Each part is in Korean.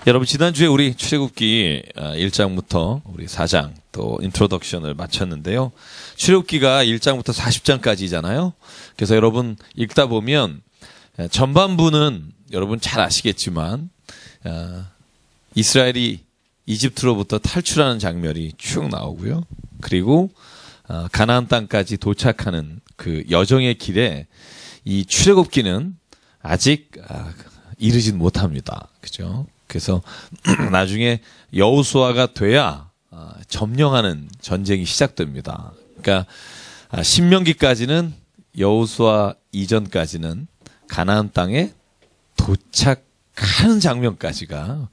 여러분 지난주에 우리 출애굽기 1장부터 우리 4장 또 인트로덕션을 마쳤는데요. 출애굽기가 1장부터 40장까지잖아요. 그래서 여러분 읽다 보면 전반부는 여러분 잘 아시겠지만 이스라엘이 이집트로부터 탈출하는 장면이 쭉 나오고요. 그리고 가나안 땅까지 도착하는 그 여정의 길에 이 출애굽기는 아직 이르진 못합니다. 그죠? 그래서 나중에 여호수아가 돼야 점령하는 전쟁이 시작됩니다. 그러니까 신명기까지는 여호수아 이전까지는 가나안 땅에 도착하는 장면까지가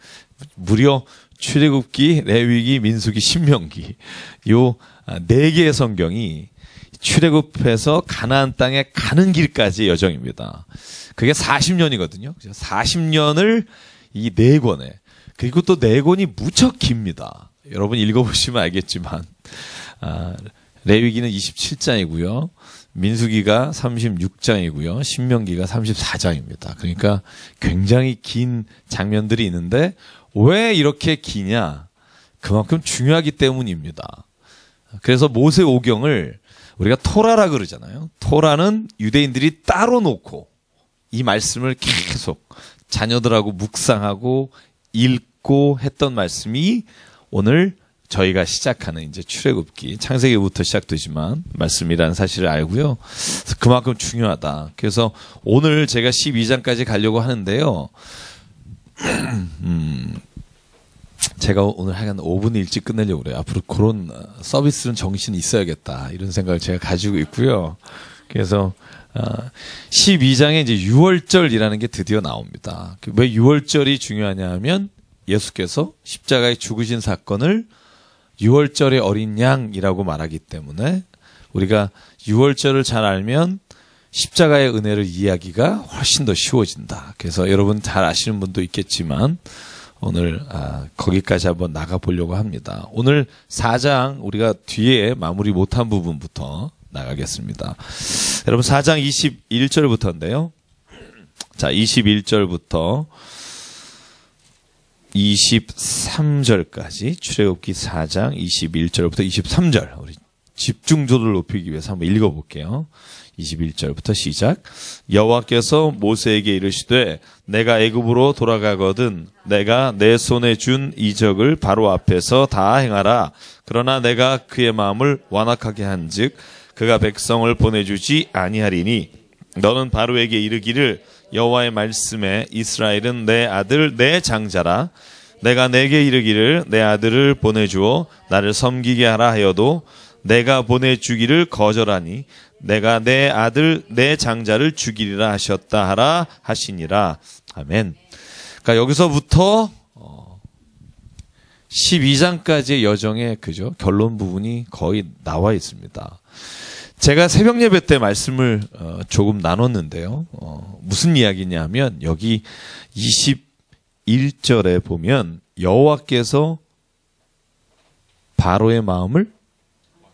무려 출애굽기, 레위기, 민수기, 신명기 요 4개의 성경이 출애굽해서 가나안 땅에 가는 길까지의 여정입니다. 그게 40년이거든요. 40년을 이 4권에, 그리고 또 4권이 무척 깁니다. 여러분 읽어보시면 알겠지만 레위기는 27장이고요. 민수기가 36장이고요. 신명기가 34장입니다. 그러니까 굉장히 긴 장면들이 있는데 왜 이렇게 기냐? 그만큼 중요하기 때문입니다. 그래서 모세오경을 우리가 토라라 그러잖아요. 토라는 유대인들이 따로 놓고 이 말씀을 계속 자녀들하고 묵상하고 읽고 했던 말씀이 오늘 저희가 시작하는 이제 출애굽기, 창세기부터 시작되지만 말씀이라는 사실을 알고요. 그만큼 중요하다. 그래서 오늘 제가 12장까지 가려고 하는데요. 제가 오늘 하여간 5분 일찍 끝내려고 그래요. 앞으로 그런 서비스는 정신이 있어야겠다. 이런 생각을 제가 가지고 있고요. 그래서 12장에 이제 유월절이라는 게 드디어 나옵니다. 왜 유월절이 중요하냐 하면 예수께서 십자가에 죽으신 사건을 유월절의 어린 양이라고 말하기 때문에 우리가 유월절을 잘 알면 십자가의 은혜를 이해하기가 훨씬 더 쉬워진다. 그래서 여러분 잘 아시는 분도 있겠지만 오늘 거기까지 한번 나가보려고 합니다. 오늘 4장 우리가 뒤에 마무리 못한 부분부터 나가겠습니다. 여러분 4장 21절부터인데요. 자, 21절부터 23절까지 출애굽기 4장 21절부터 23절 우리 집중도를 높이기 위해서 한번 읽어볼게요. 21절부터 시작. 여호와께서 모세에게 이르시되 내가 애굽으로 돌아가거든 내가 내 손에 준 이적을 바로 앞에서 다 행하라. 그러나 내가 그의 마음을 완악하게 한즉 그가 백성을 보내주지 아니하리니 너는 바로에게 이르기를 여호와의 말씀에 이스라엘은 내 아들 내 장자라. 내가 내게 이르기를 내 아들을 보내주어 나를 섬기게 하라 하여도 내가 보내주기를 거절하니 내가 내 아들 내 장자를 죽이리라 하셨다 하라 하시니라. 아멘. 그러니까 여기서부터 12장까지의 여정의 그죠 결론 부분이 거의 나와 있습니다. 제가 새벽 예배 때 말씀을 조금 나눴는데요. 무슨 이야기냐 하면 여기 21절에 보면 여호와께서 바로의 마음을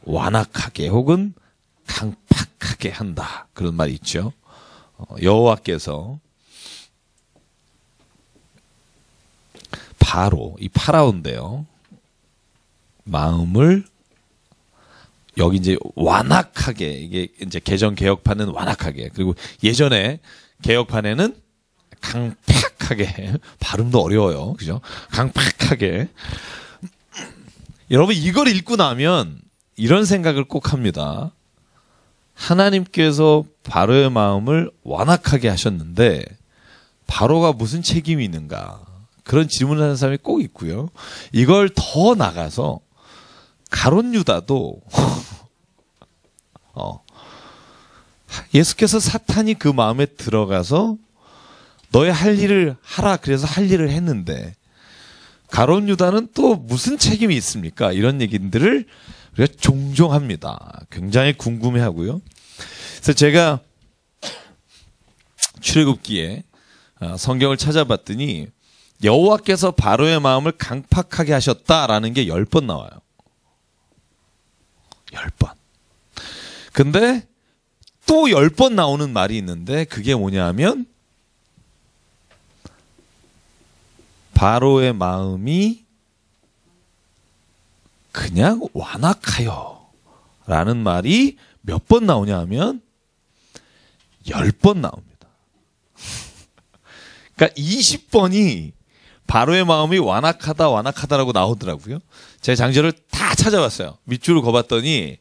완악하게 혹은 강팍하게 한다. 그런 말이 있죠. 여호와께서 바로 이 파라오인데요. 마음을 여기 이제 완악하게 이게 이제 개정 개혁판은 완악하게 그리고 예전에 개혁판에는 강팍하게 발음도 어려워요. 그죠? 강팍하게. 여러분 이걸 읽고 나면 이런 생각을 꼭 합니다. 하나님께서 바로의 마음을 완악하게 하셨는데 바로가 무슨 책임이 있는가? 그런 질문을 하는 사람이 꼭 있고요. 이걸 더 나가서 가룟 유다도 예수께서 사탄이 그 마음에 들어가서 너의 할 일을 하라 그래서 할 일을 했는데 가룟 유다는 또 무슨 책임이 있습니까? 이런 얘기들을 우리가 종종 합니다. 굉장히 궁금해하고요. 그래서 제가 출애굽기에 성경을 찾아봤더니 여호와께서 바로의 마음을 강팍하게 하셨다라는 게 10번 나와요. 10번. 근데 또 10번 나오는 말이 있는데 그게 뭐냐 하면 바로의 마음이 그냥 완악하여 라는 말이 몇 번 나오냐 하면 10번 나옵니다. 그러니까 20번이 바로의 마음이 완악하다라고 나오더라고요. 제 장절을 다 찾아봤어요. 밑줄을 그어봤더니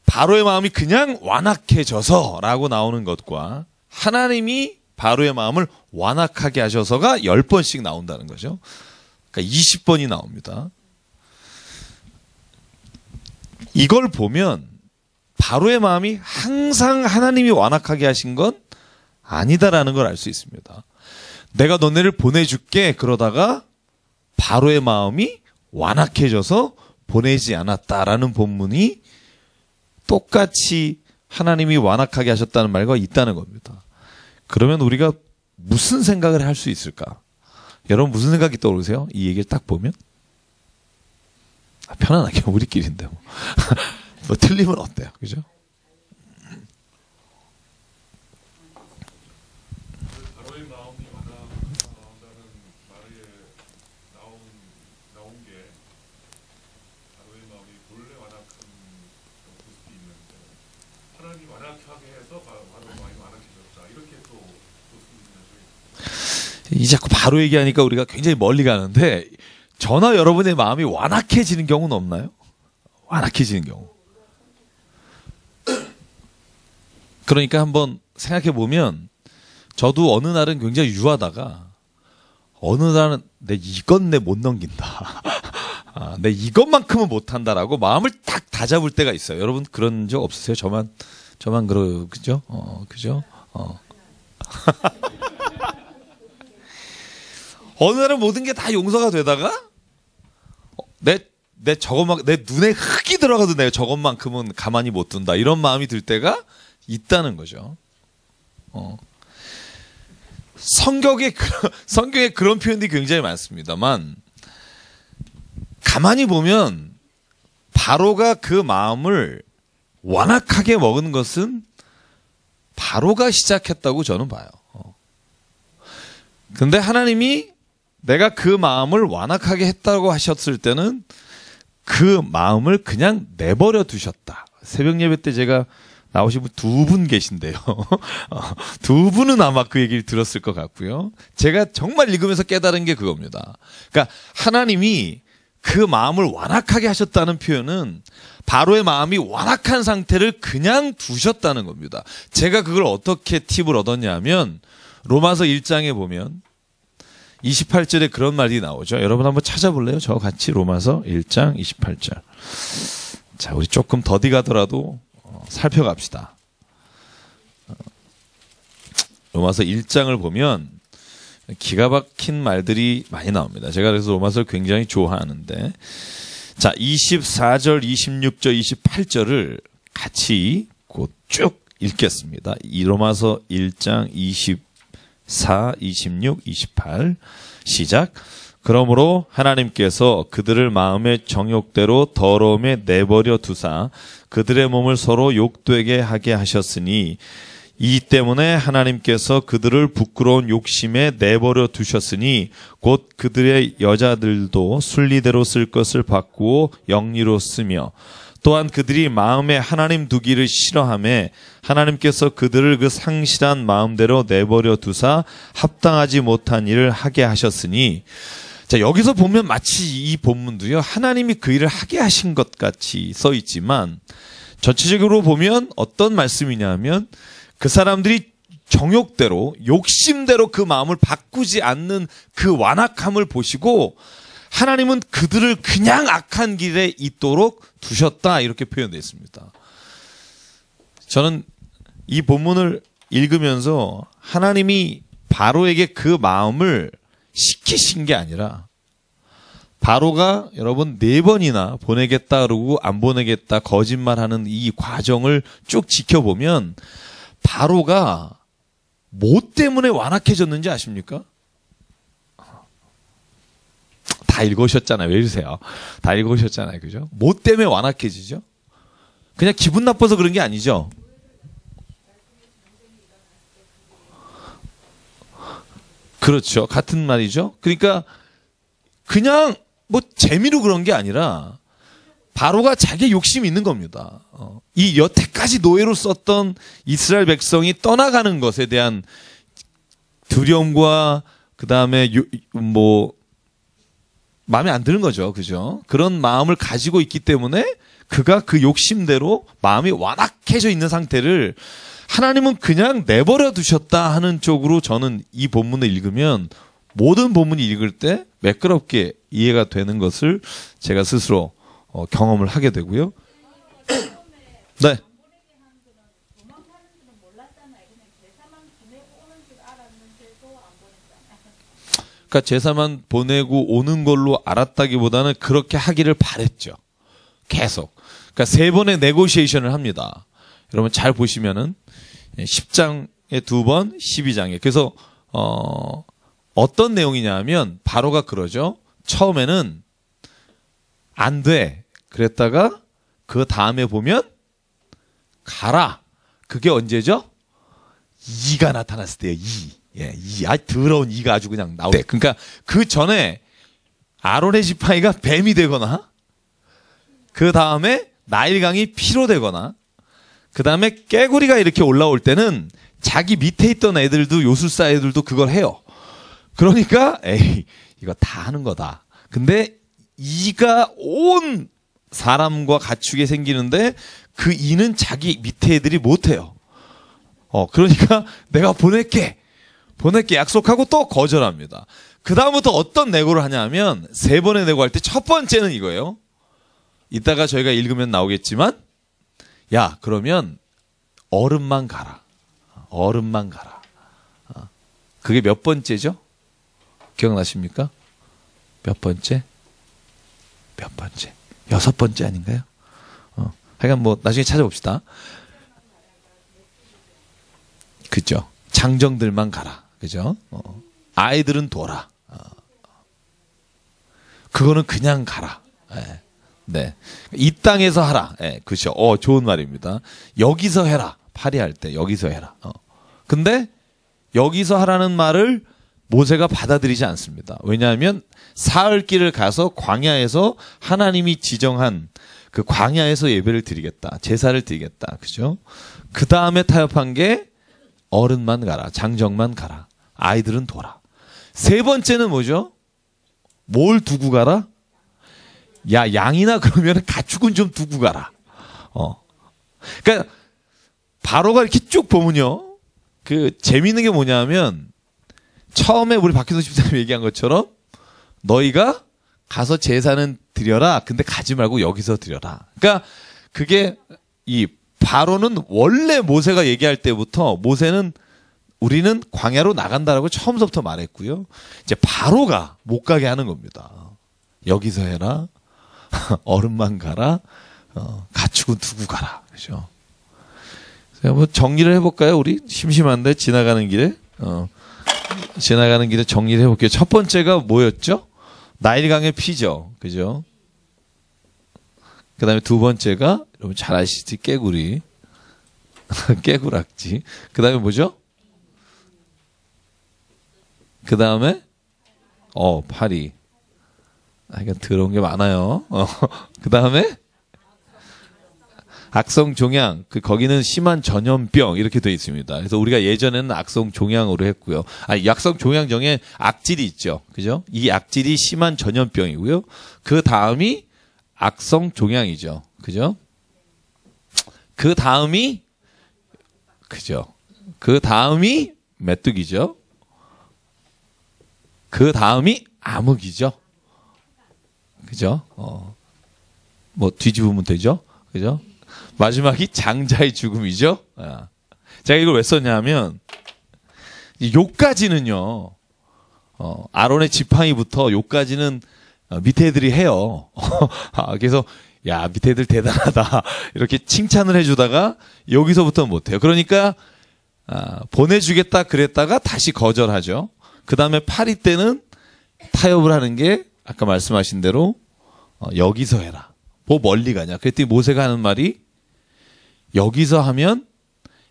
바로의 마음이 그냥 완악해져서 라고 나오는 것과 하나님이 바로의 마음을 완악하게 하셔서가 10번씩 나온다는 거죠. 그러니까 20번이 나옵니다. 이걸 보면 바로의 마음이 항상 하나님이 완악하게 하신 건 아니다라는 걸 알 수 있습니다. 내가 너네를 보내줄게 그러다가 바로의 마음이 완악해져서 보내지 않았다라는 본문이 똑같이 하나님이 완악하게 하셨다는 말과 있다는 겁니다. 그러면 우리가 무슨 생각을 할 수 있을까? 여러분 무슨 생각이 떠오르세요? 이 얘기를 딱 보면? 편안하게 우리끼리인데 뭐. 뭐 틀리면 어때요? 그죠? 바로의 마음이 완악하다는 말에 나온 게 바로의 마음이 본래 완악한 모습이 있는데 하나님이 완악하게 해서 바로의 마음이 완악해졌다 이렇게 또 이 자꾸 바로 얘기하니까 우리가 굉장히 멀리 가는데 저나 여러분의 마음이 완악해지는 경우는 없나요? 완악해지는 경우. 그러니까 한번 생각해 보면 저도 어느 날은 굉장히 유하다가 어느 날은 이건 내 못 넘긴다. 내 이것만큼은 못한다라고 마음을 딱 다잡을 때가 있어요. 여러분 그런 적 없으세요? 저만 그죠? 그죠? 어느 날은 모든 게 다 용서가 되다가 내 눈에 흙이 들어가도 내가 저것만큼은 가만히 못 둔다. 이런 마음이 들 때가 있다는 거죠. 성경에 그런 표현들이 굉장히 많습니다만 가만히 보면 바로가 그 마음을 완악하게 먹은 것은 바로가 시작했다고 저는 봐요. 근데 하나님이 내가 그 마음을 완악하게 했다고 하셨을 때는 그 마음을 그냥 내버려 두셨다. 새벽 예배 때 제가 나오신 분 2분 계신데요. 2분은 아마 그 얘기를 들었을 것 같고요. 제가 정말 읽으면서 깨달은 게 그겁니다. 그러니까 하나님이 그 마음을 완악하게 하셨다는 표현은 바로의 마음이 완악한 상태를 그냥 두셨다는 겁니다. 제가 그걸 어떻게 팁을 얻었냐면 로마서 1장에 보면 28절에 그런 말이 나오죠. 여러분 한번 찾아볼래요? 저와 같이 로마서 1장 28절. 자, 우리 조금 더디 가더라도 살펴갑시다. 로마서 1장을 보면 기가 막힌 말들이 많이 나옵니다. 제가 그래서 로마서를 굉장히 좋아하는데 자, 24절, 26절, 28절을 같이 곧 쭉 읽겠습니다. 이 로마서 1장 24, 26, 28 시작. 그러므로 하나님께서 그들을 마음의 정욕대로 더러움에 내버려 두사 그들의 몸을 서로 욕되게 하게 하셨으니 이 때문에 하나님께서 그들을 부끄러운 욕심에 내버려 두셨으니 곧 그들의 여자들도 순리대로 쓸 것을 바꾸어 영리로 쓰며 또한 그들이 마음에 하나님 두기를 싫어하며 하나님께서 그들을 그 상실한 마음대로 내버려 두사 합당하지 못한 일을 하게 하셨으니 자, 여기서 보면 마치 이 본문도요, 하나님이 그 일을 하게 하신 것 같이 써 있지만, 전체적으로 보면 어떤 말씀이냐면, 그 사람들이 정욕대로, 욕심대로 그 마음을 바꾸지 않는 그 완악함을 보시고, 하나님은 그들을 그냥 악한 길에 있도록 두셨다, 이렇게 표현되어 있습니다. 저는 이 본문을 읽으면서 하나님이 바로에게 그 마음을 시키신 게 아니라 바로가 여러분 4번이나 보내겠다 그러고 안 보내겠다 거짓말하는 이 과정을 쭉 지켜보면 바로가 뭐 때문에 완악해졌는지 아십니까? 다 읽으셨잖아요. 왜 이러세요? 다 읽으셨잖아요. 그죠? 뭐 때문에 완악해지죠? 그냥 기분 나빠서 그런 게 그렇죠. 같은 말이죠. 그러니까 그냥 뭐 재미로 그런 게 아니라 바로가 자기 욕심이 있는 겁니다. 이 여태까지 노예로 썼던 이스라엘 백성이 떠나가는 것에 대한 두려움과 그다음에 뭐 마음에 안 드는 거죠. 그죠? 그런 마음을 가지고 있기 때문에 그가 그 욕심대로 마음이 완악해져 있는 상태를 하나님은 그냥 내버려 두셨다 하는 쪽으로 저는 이 본문을 읽으면 모든 본문을 읽을 때 매끄럽게 이해가 되는 것을 제가 스스로 경험을 하게 되고요. 네. 그러니까 제사만 보내고 오는 걸로 알았다기보다는 그렇게 하기를 바랬죠. 계속. 그러니까 3번의 네고시에이션을 합니다. 여러분 잘 보시면은 10장에 2번, 12장에. 그래서 어떤 내용이냐 하면 바로가 그러죠. 처음에는 안 돼. 그랬다가 그 다음에 보면 가라. 그게 언제죠? 이가 나타났을 때요. 예, 더러운 이가 아주 그냥 나오대. 그러니까 그 전에 아론의 지팡이가 뱀이 되거나 그 다음에 나일강이 피로 되거나 그 다음에 깨구리가 이렇게 올라올 때는 자기 밑에 있던 애들도 요술사 애들도 그걸 해요. 그러니까 에이 이거 다 하는 거다. 근데 이가 온 사람과 가축에 생기는데 그 이는 자기 밑에 애들이 못해요. 그러니까 내가 보낼게 약속하고 또 거절합니다. 그 다음부터 어떤 내고를 하냐면 3번의 내고 할 때 첫 번째는 이거예요. 이따가 저희가 읽으면 나오겠지만 야 그러면 얼음만 가라. 그게 몇 번째죠? 기억나십니까? 몇 번째? 6번째 아닌가요? 하여간 뭐 나중에 찾아봅시다. 그죠? 장정들만 가라. 그죠? 아이들은 둬라. 그거는 그냥 가라. 네. 이 땅에서 하라. 그죠? 좋은 말입니다. 여기서 해라. 파리할 때 여기서 해라. 근데 여기서 하라는 말을 모세가 받아들이지 않습니다. 왜냐하면 사흘길을 가서 광야에서 하나님이 지정한 그 광야에서 예배를 드리겠다. 제사를 드리겠다. 그죠? 그 다음에 타협한 게 어른만 가라. 장정만 가라. 아이들은 둬라. 3번째는 뭐죠? 뭘 두고 가라? 야, 양이나 그러면 가축은 좀 두고 가라. 그러니까 바로가 이렇게 쭉 보면요. 그 재미있는 게 뭐냐면 처음에 우리 박희선 집사님 얘기한 것처럼 너희가 가서 제사는 드려라. 근데 가지 말고 여기서 드려라. 그러니까 그게 이 바로는 원래 모세가 얘기할 때부터 모세는 우리는 광야로 나간다라고 처음부터 말했고요. 이제 바로가 못 가게 하는 겁니다. 여기서 해라. 어른만 가라. 가축은 두고 가라. 그죠? 뭐 정리를 해볼까요? 우리 심심한데 지나가는 길에 정리를 해볼게요. 첫 번째가 뭐였죠? 나일강의 피죠. 그죠? 그 다음에 2번째가 여러분 잘 아시지? 깨구리. 깨구락지. 그 다음에 뭐죠? 그 다음에 파리. 이건 더러운 게 많아요. 그 다음에 악성 종양. 거기는 심한 전염병 이렇게 되어 있습니다. 그래서 우리가 예전에는 악성 종양으로 했고요. 악성 종양 중에 악질이 있죠. 그죠? 이 악질이 심한 전염병이고요. 그 다음이 악성 종양이죠. 그죠? 그 다음이 메뚜기죠. 그 다음이 암흑이죠. 그죠? 뭐 뒤집으면 되죠. 그죠? 마지막이 장자의 죽음이죠. 제가 이걸 왜 썼냐면 요까지는요. 아론의 지팡이부터 요까지는 밑에 애들이 해요. 그래서 야 밑에 애들 대단하다 이렇게 칭찬을 해주다가 여기서부터 못해요. 그러니까 보내주겠다 그랬다가 다시 거절하죠. 그 다음에 파리 때는 타협을 하는 게 아까 말씀하신 대로 여기서 해라. 뭐 멀리 가냐. 그랬더니 모세가 하는 말이 여기서 하면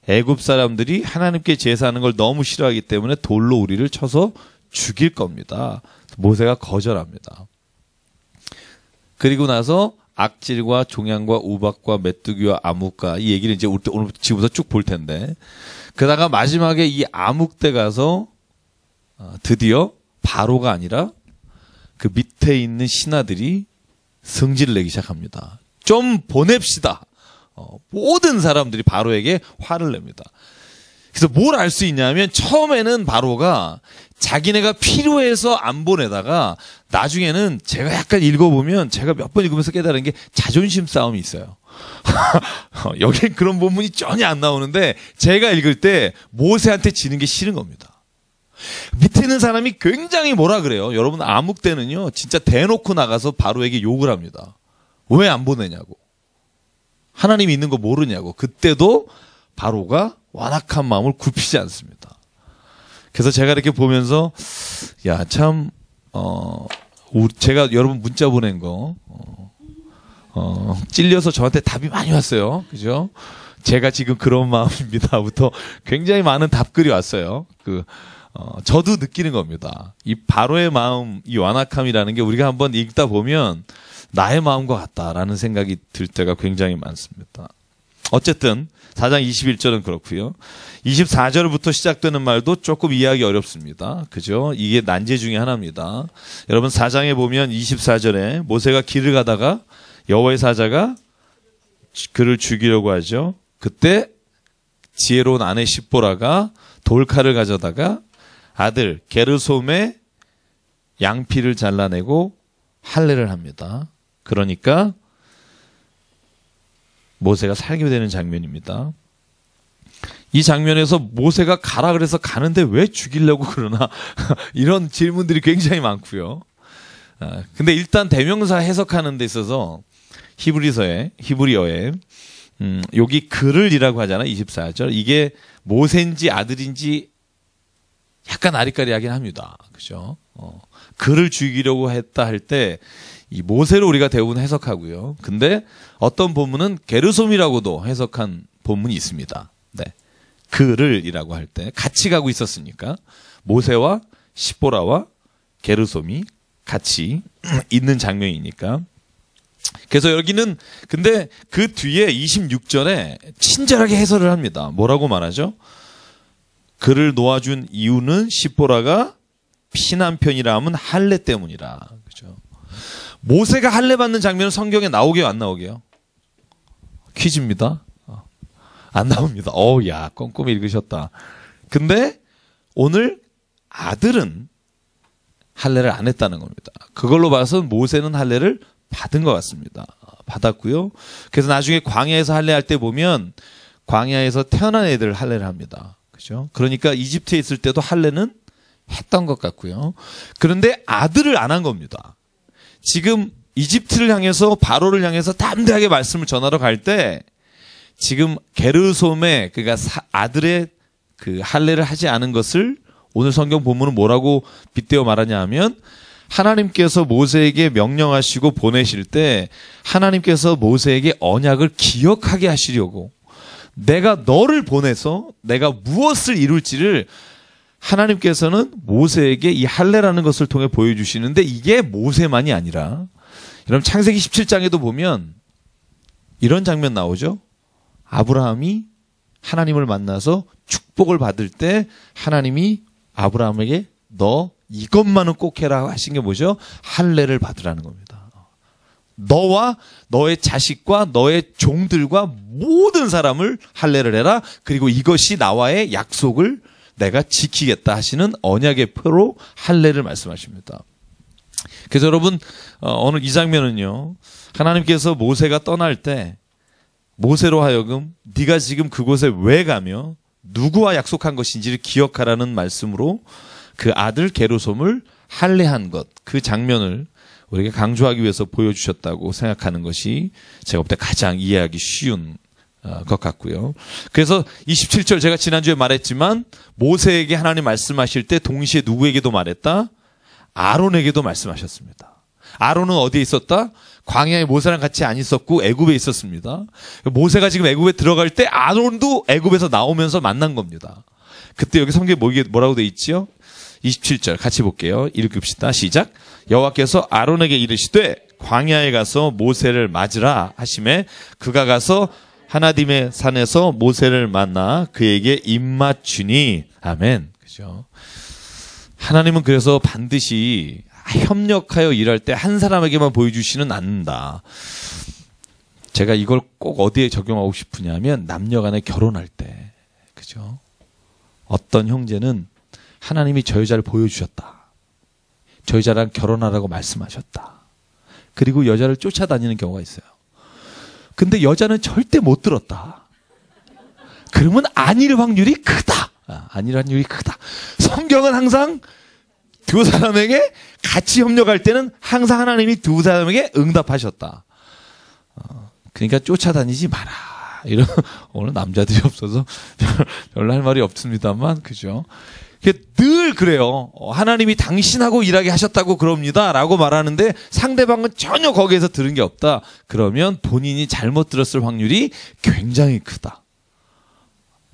애굽 사람들이 하나님께 제사하는 걸 너무 싫어하기 때문에 돌로 우리를 쳐서 죽일 겁니다. 모세가 거절합니다. 그리고 나서 악질과 종양과 우박과 메뚜기와 암흑과 이 얘기를 이제 오늘 지금부터 쭉 볼 텐데, 그러다가 마지막에 이 암흑대 가서 드디어 바로가 아니라 그 밑에 있는 신하들이 성질을 내기 시작합니다. 좀 보냅시다. 모든 사람들이 바로에게 화를 냅니다. 그래서 뭘 알 수 있냐면, 처음에는 바로가 자기네가 필요해서 안 보내다가 나중에는 제가 약간 읽어보면 제가 몇 번 읽으면서 깨달은 게 자존심 싸움이 있어요. 여긴 그런 본문이 전혀 안 나오는데 제가 읽을 때 모세한테 지는 게 싫은 겁니다. 밑에 있는 사람이 굉장히 뭐라 그래요. 여러분, 암흑 때는요 진짜 대놓고 나가서 바로에게 욕을 합니다. 왜 안 보내냐고, 하나님이 있는 거 모르냐고. 그때도 바로가 완악한 마음을 굽히지 않습니다. 그래서 제가 이렇게 보면서 야, 참 제가 여러분 문자 보낸 거 찔려서 저한테 답이 많이 왔어요. 그죠? 제가 지금 그런 마음입니다부터 굉장히 많은 답글이 왔어요. 저도 느끼는 겁니다. 이 바로의 마음, 이 완악함이라는 게 우리가 한번 읽다 보면 나의 마음과 같다라는 생각이 들 때가 굉장히 많습니다. 어쨌든 4장 21절은 그렇고요. 24절부터 시작되는 말도 조금 이해하기 어렵습니다. 그죠? 이게 난제 중에 하나입니다. 여러분 4장에 보면 24절에 모세가 길을 가다가 여호와의 사자가 그를 죽이려고 하죠. 그때 지혜로운 아내 십보라가 돌칼을 가져다가 아들 게르솜의 양피를 잘라내고 할례를 합니다. 그러니까 모세가 살게 되는 장면입니다. 이 장면에서 모세가 가라 그래서 가는데 왜 죽이려고 그러나 이런 질문들이 굉장히 많고요. 근데 일단 대명사 해석하는 데 있어서 히브리어에 여기 그를이라고 하잖아요. 24절. 이게 모세인지 아들인지 약간 아리까리하긴 합니다. 그죠? 그를 죽이려고 했다 할 때 이 모세로 우리가 대부분 해석하고요. 근데 어떤 본문은 게르솜이라고도 해석한 본문이 있습니다. 네. 그를이라고 할 때 같이 가고 있었으니까 모세와 십보라와 게르솜이 같이 있는 장면이니까. 그래서 여기는 근데 그 뒤에 26절에 친절하게 해설을 합니다. 뭐라고 말하죠? 그를 놓아준 이유는 십보라가 피난편이라 하면 할례 때문이라. 그죠? 모세가 할례 받는 장면은 성경에 나오게요, 안 나오게요? 퀴즈입니다. 안 나옵니다. 야, 꼼꼼히 읽으셨다. 근데 오늘 아들은 할례를 안 했다는 겁니다. 그걸로 봐서 모세는 할례를 받은 것 같습니다. 받았고요. 그래서 나중에 광야에서 할례할 때 보면 광야에서 태어난 애들 할례를 합니다. 그죠? 그러니까 이집트에 있을 때도 할례는 했던 것 같고요. 그런데 아들을 안 한 겁니다. 지금 이집트를 향해서 바로를 향해서 담대하게 말씀을 전하러 갈 때 지금 게르솜의 그러니까 아들의 그 할례를 하지 않은 것을 오늘 성경 본문은 뭐라고 빗대어 말하냐 하면, 하나님께서 모세에게 명령하시고 보내실 때 하나님께서 모세에게 언약을 기억하게 하시려고, 내가 너를 보내서 내가 무엇을 이룰지를 하나님께서는 모세에게 이 할례라는 것을 통해 보여주시는데, 이게 모세만이 아니라 여러분 창세기 17장에도 보면 이런 장면 나오죠. 아브라함이 하나님을 만나서 축복을 받을 때 하나님이 아브라함에게 너 이것만은 꼭 해라 하신 게 뭐죠? 할례를 받으라는 겁니다. 너와 너의 자식과 너의 종들과 모든 사람을 할례를 해라. 그리고 이것이 나와의 약속을 내가 지키겠다 하시는 언약의 표로 할례를 말씀하십니다. 그래서 여러분 오늘 이 장면은요, 하나님께서 모세가 떠날 때 모세로 하여금 네가 지금 그곳에 왜 가며 누구와 약속한 것인지를 기억하라는 말씀으로 그 아들 게르솜을 할례한 것, 그 장면을 우리에게 강조하기 위해서 보여주셨다고 생각하는 것이 제가 볼 때 가장 이해하기 쉬운 것 같고요. 그래서 27절 제가 지난주에 말했지만 모세에게 하나님 말씀하실 때 동시에 누구에게도 말했다? 아론에게도 말씀하셨습니다. 아론은 어디에 있었다? 광야에 모세랑 같이 안 있었고 애굽에 있었습니다. 모세가 지금 애굽에 들어갈 때 아론도 애굽에서 나오면서 만난 겁니다. 그때 여기 성경에 뭐라고 돼 있지요? 27절 같이 볼게요. 읽읍시다. 시작. 여호와께서 아론에게 이르시되 광야에 가서 모세를 맞으라 하시매 그가 가서 하나님의 산에서 모세를 만나 그에게 입맞추니. 아멘. 그죠? 하나님은 그래서 반드시 협력하여 일할 때 한 사람에게만 보여주시는 않는다. 제가 이걸 꼭 어디에 적용하고 싶으냐면 남녀 간에 결혼할 때. 그죠? 어떤 형제는 하나님이 저 여자를 보여주셨다. 저 여자랑 결혼하라고 말씀하셨다. 그리고 여자를 쫓아다니는 경우가 있어요. 근데 여자는 절대 못 들었다. 그러면 아닐 확률이 크다. 아닐 확률이 크다. 성경은 항상 두 사람에게 같이 협력할 때는 항상 하나님이 두 사람에게 응답하셨다. 그러니까 쫓아다니지 마라. 이런 오늘 남자들이 없어서 별로 할 말이 없습니다만, 그죠? 늘 그래요. 하나님이 당신하고 일하게 하셨다고 그럽니다라고 말하는데 상대방은 전혀 거기에서 들은 게 없다. 그러면 본인이 잘못 들었을 확률이 굉장히 크다.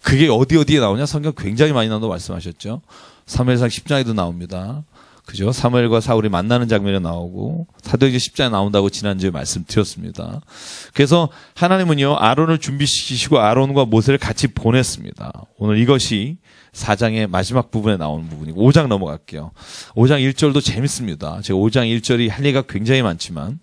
그게 어디에 나오냐? 성경 굉장히 많이 나온다고 말씀하셨죠. 사무엘상 10장에도 나옵니다. 그죠? 사무엘과 사울이 만나는 장면에 나오고 사도행전 10장에 나온다고 지난주에 말씀드렸습니다. 그래서 하나님은요, 아론을 준비시키시고 아론과 모세를 같이 보냈습니다. 오늘 이것이 4장의 마지막 부분에 나오는 부분이고 5장 넘어갈게요. 5장 1절도 재밌습니다. 제가 5장 1절이 할 얘기가 굉장히 많지만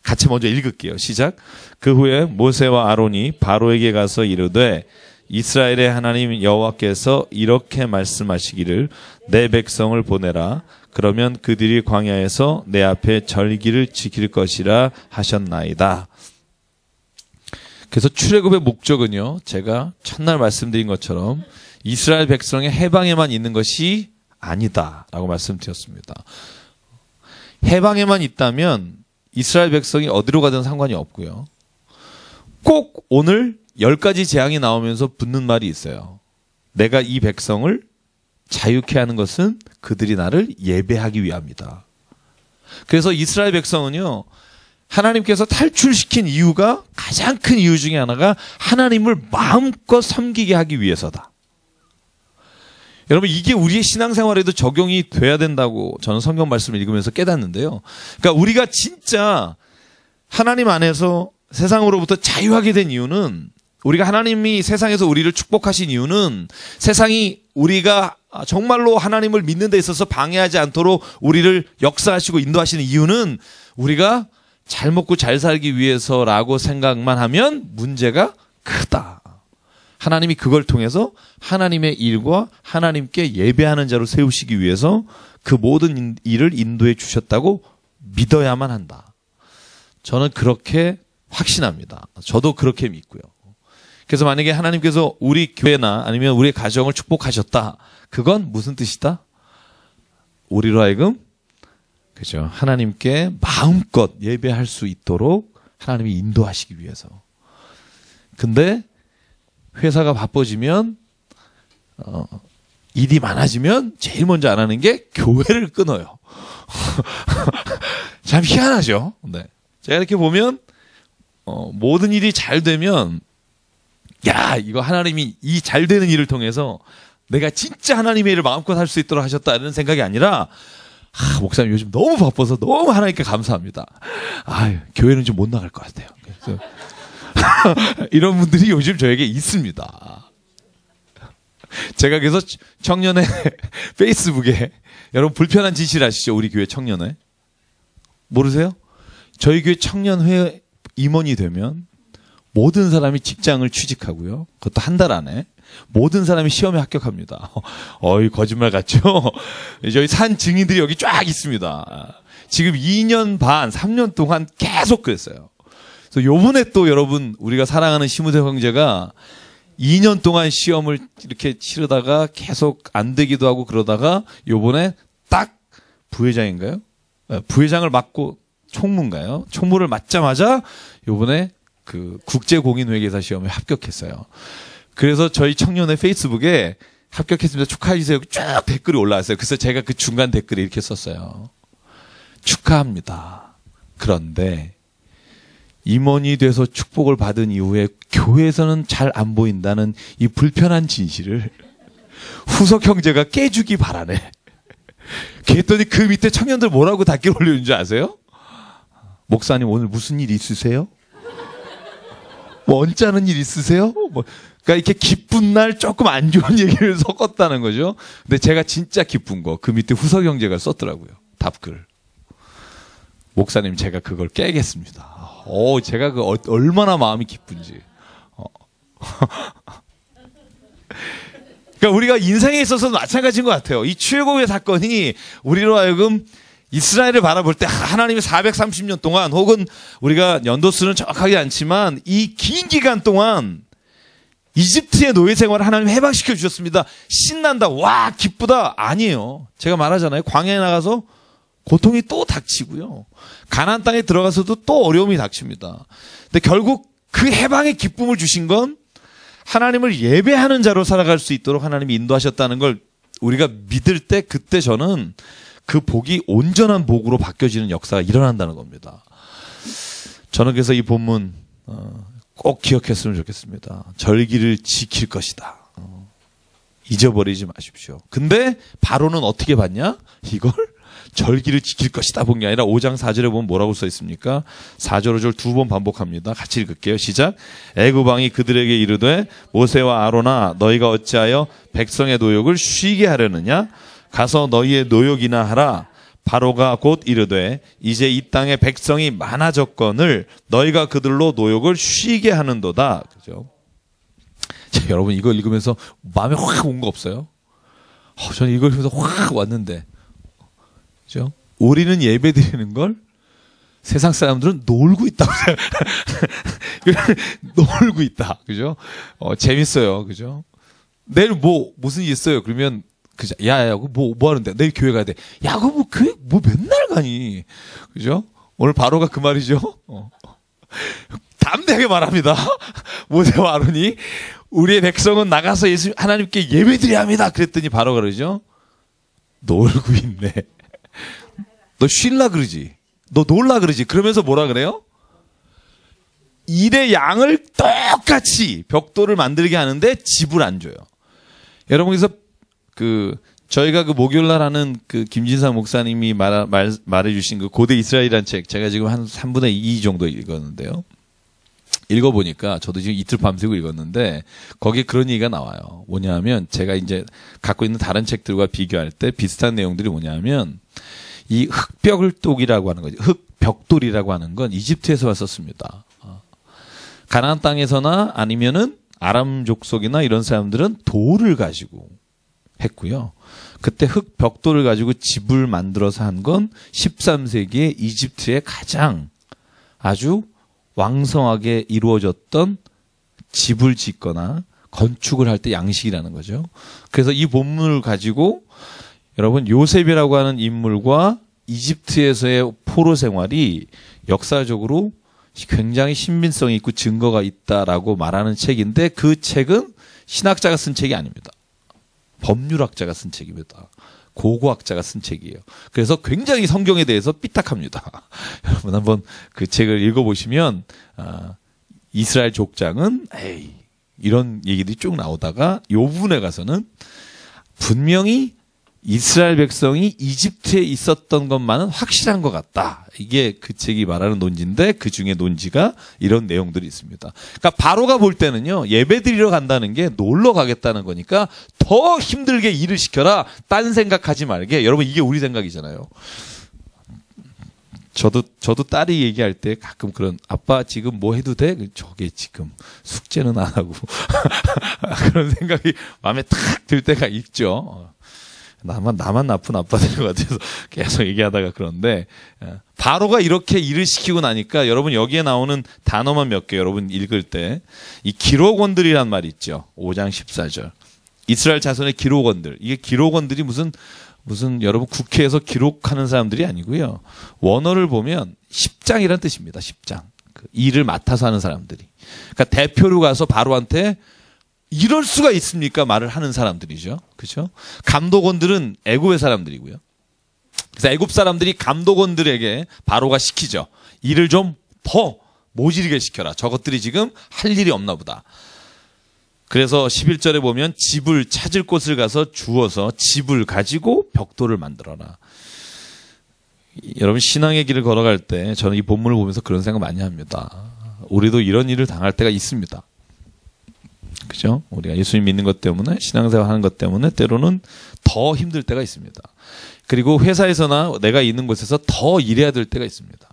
같이 먼저 읽을게요. 시작. 그 후에 모세와 아론이 바로에게 가서 이르되 이스라엘의 하나님 여호와께서 이렇게 말씀하시기를 내 백성을 보내라. 그러면 그들이 광야에서 내 앞에 절기를 지킬 것이라 하셨나이다. 그래서 출애굽의 목적은요, 제가 첫날 말씀드린 것처럼 이스라엘 백성의 해방에만 있는 것이 아니다라고 말씀드렸습니다. 해방에만 있다면 이스라엘 백성이 어디로 가든 상관이 없고요. 꼭 오늘 10가지 재앙이 나오면서 붙는 말이 있어요. 내가 이 백성을 자유케 하는 것은 그들이 나를 예배하기 위함이다. 그래서 이스라엘 백성은요, 하나님께서 탈출시킨 이유가, 가장 큰 이유 중에 하나가 하나님을 마음껏 섬기게 하기 위해서다. 여러분, 이게 우리의 신앙생활에도 적용이 돼야 된다고 저는 성경 말씀을 읽으면서 깨닫는데요. 그러니까 우리가 진짜 하나님 안에서 세상으로부터 자유하게 된 이유는, 우리가 하나님이 세상에서 우리를 축복하신 이유는, 세상이 우리가 정말로 하나님을 믿는 데 있어서 방해하지 않도록 우리를 역사하시고 인도하시는 이유는 우리가 잘 먹고 잘 살기 위해서라고 생각만 하면 문제가 크다. 하나님이 그걸 통해서 하나님의 일과 하나님께 예배하는 자로 세우시기 위해서 그 모든 일을 인도해 주셨다고 믿어야만 한다. 저는 그렇게 확신합니다. 저도 그렇게 믿고요. 그래서 만약에 하나님께서 우리 교회나 아니면 우리의 가정을 축복하셨다. 그건 무슨 뜻이다? 우리로 하여금, 그죠? 하나님께 마음껏 예배할 수 있도록 하나님이 인도하시기 위해서. 근데 회사가 바빠지면, 일이 많아지면 제일 먼저 안 하는 게 교회를 끊어요. 참 희한하죠? 네. 제가 이렇게 보면, 모든 일이 잘 되면, 야, 이거 하나님이 이 잘 되는 일을 통해서 내가 진짜 하나님의 일을 마음껏 할 수 있도록 하셨다, 이런 생각이 아니라, 목사님 요즘 너무 바빠서 너무 하나님께 감사합니다. 교회는 좀 못 나갈 것 같아요. 그래서 이런 분들이 요즘 저에게 있습니다. 제가 그래서 청년회 페이스북에, 여러분 불편한 진실 아시죠? 우리 교회 청년회. 모르세요? 저희 교회 청년회 임원이 되면 모든 사람이 직장을 취직하고요. 그것도 한 달 안에. 모든 사람이 시험에 합격합니다. 거짓말 같죠? 저희 산 증인들이 여기 쫙 있습니다. 지금 2년 반, 3년 동안 계속 그랬어요. 그래서 요번에 또 여러분, 우리가 사랑하는 시무대 형제가 2년 동안 시험을 이렇게 치르다가 계속 안 되기도 하고 그러다가 요번에 딱 부회장인가요? 부회장을 맡고 총무인가요? 총무를 맡자마자 요번에 그 국제공인회계사 시험에 합격했어요. 그래서 저희 청년회 페이스북에 합격했습니다. 축하해주세요. 쭉 댓글이 올라왔어요. 그래서 제가 그 중간 댓글에 이렇게 썼어요. 축하합니다. 그런데 임원이 돼서 축복을 받은 이후에 교회에서는 잘 안 보인다는 이 불편한 진실을 후석 형제가 깨주기 바라네. 그랬더니 그 밑에 청년들 뭐라고 답글 올려준 줄 아세요? 목사님 오늘 무슨 일 있으세요? 뭐 언짢은 일 있으세요? 뭐 그러니까 이렇게 기쁜 날 조금 안 좋은 얘기를 섞었다는 거죠. 근데 제가 진짜 기쁜 거 그 밑에 후석 형제가 썼더라고요. 답글. 목사님 제가 그걸 깨겠습니다. 제가 그 얼마나 마음이 기쁜지. 그러니까 우리가 인생에 있어서도 마찬가지인 것 같아요. 이 출애굽의 사건이 우리로 하여금 이스라엘을 바라볼 때 하나님이 430년 동안 혹은 우리가 연도수는 정확하지 않지만 이 긴 기간 동안 이집트의 노예 생활을 하나님 해방시켜 주셨습니다. 신난다. 와 기쁘다. 아니에요. 제가 말하잖아요. 광야에 나가서 고통이 또 닥치고요. 가나안 땅에 들어가서도 또 어려움이 닥칩니다. 근데 결국 그 해방의 기쁨을 주신 건 하나님을 예배하는 자로 살아갈 수 있도록 하나님이 인도하셨다는 걸 우리가 믿을 때 그때 저는 그 복이 온전한 복으로 바뀌어지는 역사가 일어난다는 겁니다. 저는 그래서 이 본문 꼭 기억했으면 좋겠습니다. 절기를 지킬 것이다. 잊어버리지 마십시오. 근데 바로는 어떻게 봤냐? 이걸 절기를 지킬 것이다 본 게 아니라 5장 4절에 보면 뭐라고 써 있습니까? 4절 5절 두 번 반복합니다. 같이 읽을게요. 시작. 애굽 왕이 그들에게 이르되 모세와 아론아 너희가 어찌하여 백성의 노역을 쉬게 하려느냐? 가서 너희의 노역이나 하라. 바로가 곧 이르되 이제 이 땅에 백성이 많아졌거늘 너희가 그들로 노역을 쉬게 하는도다. 그죠? 자, 여러분 이거 읽으면서 마음에 확 온 거 없어요? 저는 이걸 읽으면서 확 왔는데, 그죠? 우리는 예배 드리는 걸 세상 사람들은 놀고 있다고 놀고 있다. 그죠? 재밌어요. 그죠? 내일 무슨 일 있어요? 그러면 그죠? 야, 뭐 하는데? 내일 교회 가야 돼. 야, 그거 교회 맨날 가니? 그죠? 오늘 바로가 그 말이죠? 담대하게 말합니다. 모세와 아론이 우리의 백성은 나가서 하나님께 예배드려야 합니다. 그랬더니 바로가 그러죠? 놀고 있네. 너 쉴라 그러지? 너 놀라 그러지? 그러면서 뭐라 그래요? 일의 양을 똑같이 벽돌을 만들게 하는데 집을 안 줘요. 여러분, 그래서 저희가 목요일날 하는 김진상 목사님이 말해주신 고대 이스라엘이라는 책, 제가 지금 한 3분의 2 정도 읽었는데요. 읽어보니까 저도 지금 이틀 밤새고 읽었는데 거기에 그런 얘기가 나와요. 뭐냐면 제가 이제 갖고 있는 다른 책들과 비교할 때 비슷한 내용들이 뭐냐면 이 흑벽돌이라고 하는 거죠. 흑벽돌이라고 하는 건 이집트에서 왔었습니다. 가나안 땅에서나 아니면은 아람 족속이나 이런 사람들은 돌을 가지고 했고요. 그때 흑벽돌을 가지고 집을 만들어서 한 건 13세기에 이집트의 가장 아주 왕성하게 이루어졌던 집을 짓거나 건축을 할 때 양식이라는 거죠. 그래서 이 본문을 가지고 여러분 요셉이라고 하는 인물과 이집트에서의 포로 생활이 역사적으로 굉장히 신빙성이 있고 증거가 있다라고 말하는 책인데 그 책은 신학자가 쓴 책이 아닙니다. 법률학자가 쓴 책입니다. 고고학자가 쓴 책이에요. 그래서 굉장히 성경에 대해서 삐딱합니다. 여러분 한번 그 책을 읽어보시면 이스라엘 족장은 이런 얘기들이 쭉 나오다가 요 부분에 가서는 분명히 이스라엘 백성이 이집트에 있었던 것만은 확실한 것 같다. 이게 그 책이 말하는 논지인데 그 중에 논지가 이런 내용들이 있습니다. 그러니까 바로가 볼 때는요. 예배드리러 간다는 게 놀러 가겠다는 거니까 더 힘들게 일을 시켜라. 딴 생각하지 말게. 여러분 이게 우리 생각이잖아요. 저도 딸이 얘기할 때 가끔 그런 아빠 지금 뭐 해도 돼? 저게 지금 숙제는 안 하고 그런 생각이 마음에 탁 들 때가 있죠. 나만 나쁜 아빠 되는 것 같아서 계속 얘기하다가 그런데 바로가 이렇게 일을 시키고 나니까 여러분 여기에 나오는 단어만 몇 개 여러분 읽을 때 이 기록원들이란 말이 있죠. 5장 14절. 이스라엘 자손의 기록원들. 이게 기록원들이 무슨 여러분 국회에서 기록하는 사람들이 아니고요. 원어를 보면 십장이란 뜻입니다. 십장. 일을 맡아서 하는 사람들이. 그러니까 대표로 가서 바로한테 이럴 수가 있습니까? 말을 하는 사람들이죠. 그렇죠? 감독원들은 애굽의 사람들이고요. 그래서 애굽 사람들이 감독원들에게 바로가 시키죠. 일을 좀 더 모질게 시켜라. 저것들이 지금 할 일이 없나 보다. 그래서 11절에 보면 집을 찾을 곳을 가서 주어서 집을 가지고 벽돌을 만들어라. 여러분 신앙의 길을 걸어갈 때 저는 이 본문을 보면서 그런 생각 많이 합니다. 우리도 이런 일을 당할 때가 있습니다. 그죠? 우리가 예수님 믿는 것 때문에 신앙생활 하는 것 때문에 때로는 더 힘들 때가 있습니다. 그리고 회사에서나 내가 있는 곳에서 더 일해야 될 때가 있습니다.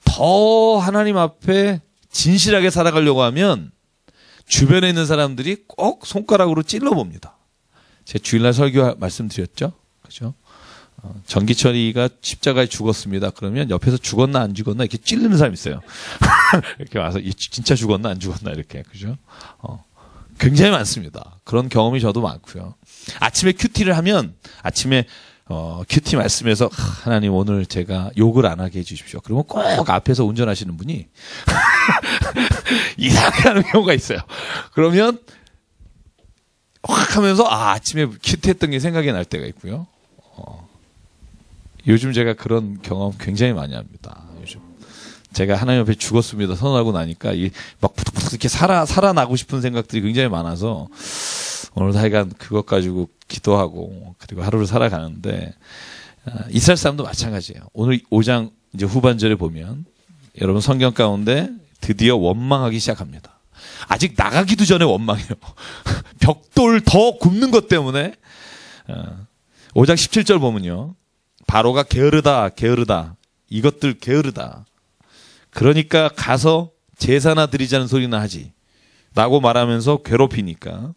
더 하나님 앞에 진실하게 살아가려고 하면 주변에 있는 사람들이 꼭 손가락으로 찔러봅니다. 제가 주일날 설교 말씀드렸죠? 그죠? 전기철이가 십자가에 죽었습니다. 그러면 옆에서 죽었나 안 죽었나 이렇게 찔르는 사람이 있어요. 이렇게 와서 진짜 죽었나 안 죽었나 이렇게. 그죠? 굉장히 많습니다. 그런 경험이 저도 많고요. 아침에 큐티를 하면 아침에 큐티 말씀에서 하나님 오늘 제가 욕을 안 하게 해주십시오. 그러면 꼭 앞에서 운전하시는 분이 이상하게 하는 경우가 있어요. 그러면 확 하면서 아침에 큐티 했던 게 생각이 날 때가 있고요. 요즘 제가 그런 경험 굉장히 많이 합니다. 요즘 제가 하나님 앞에 죽었습니다 선언하고 나니까 막 부득부득 이렇게 살아나고 싶은 생각들이 굉장히 많아서 오늘도 하여간 그것 가지고 기도하고 그리고 하루를 살아가는데 이스라엘 사람도 마찬가지예요. 오늘 5장 이제 후반절에 보면 여러분 성경 가운데 드디어 원망하기 시작합니다. 아직 나가기도 전에 원망해요. 벽돌 더 굽는 것 때문에 5장 17절 보면요. 바로가 게으르다 게으르다 이것들 게으르다. 그러니까 가서 제사나 드리자는 소리나 하지 라고 말하면서 괴롭히니까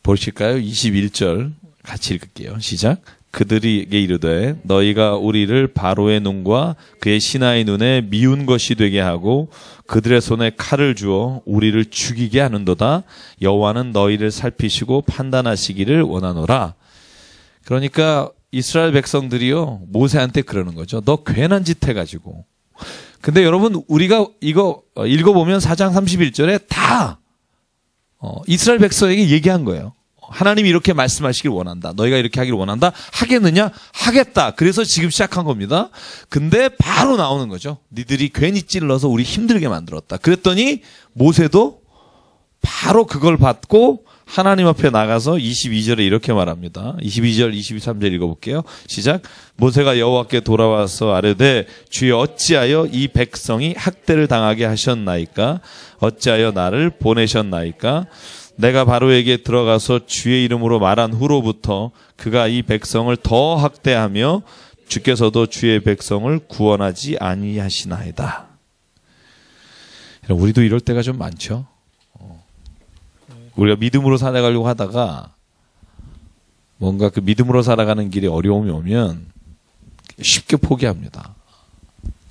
보실까요? 21절 같이 읽을게요. 시작. 그들에게 이르되 너희가 우리를 바로의 눈과 그의 신하의 눈에 미운 것이 되게 하고 그들의 손에 칼을 주어 우리를 죽이게 하는도다. 여호와는 너희를 살피시고 판단하시기를 원하노라. 그러니까 이스라엘 백성들이요 모세한테 그러는 거죠. 너 괜한 짓 해가지고. 근데 여러분 우리가 이거 읽어보면 4장 31절에 다 이스라엘 백성에게 얘기한 거예요. 하나님이 이렇게 말씀하시길 원한다. 너희가 이렇게 하기를 원한다. 하겠느냐? 하겠다. 그래서 지금 시작한 겁니다. 근데 바로 나오는 거죠. 니들이 괜히 찔러서 우리 힘들게 만들었다. 그랬더니 모세도 바로 그걸 받고 하나님 앞에 나가서 22절에 이렇게 말합니다. 22절, 23절 읽어볼게요. 시작. 모세가 여호와께 돌아와서 아뢰되 주여 어찌하여 이 백성이 학대를 당하게 하셨나이까? 어찌하여 나를 보내셨나이까? 내가 바로에게 들어가서 주의 이름으로 말한 후로부터 그가 이 백성을 더 학대하며 주께서도 주의 백성을 구원하지 아니하시나이다. 우리도 이럴 때가 좀 많죠. 우리가 믿음으로 살아가려고 하다가 뭔가 그 믿음으로 살아가는 길에 어려움이 오면 쉽게 포기합니다.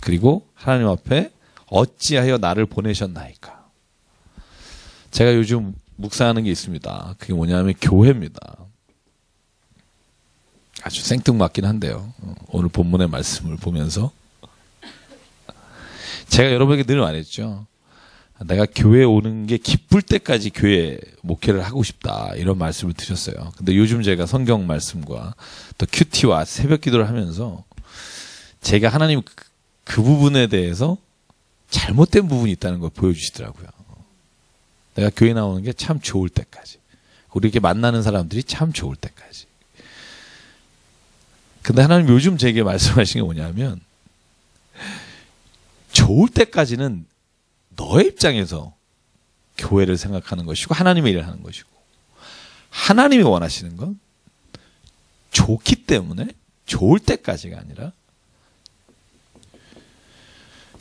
그리고 하나님 앞에 어찌하여 나를 보내셨나이까. 제가 요즘 묵상하는 게 있습니다. 그게 뭐냐면 교회입니다. 아주 생뚱맞긴 한데요. 오늘 본문의 말씀을 보면서 제가 여러분에게 늘 말했죠. 내가 교회에 오는 게 기쁠 때까지 교회 목회를 하고 싶다 이런 말씀을 드렸어요. 근데 요즘 제가 성경 말씀과 또 큐티와 새벽 기도를 하면서 제가 하나님 그 부분에 대해서 잘못된 부분이 있다는 걸 보여주시더라고요. 내가 교회 나오는 게 참 좋을 때까지 우리 이렇게 만나는 사람들이 참 좋을 때까지. 근데 하나님 요즘 제게 말씀하신 게 뭐냐면 좋을 때까지는 너의 입장에서 교회를 생각하는 것이고 하나님의 일을 하는 것이고 하나님이 원하시는 건 좋기 때문에 좋을 때까지가 아니라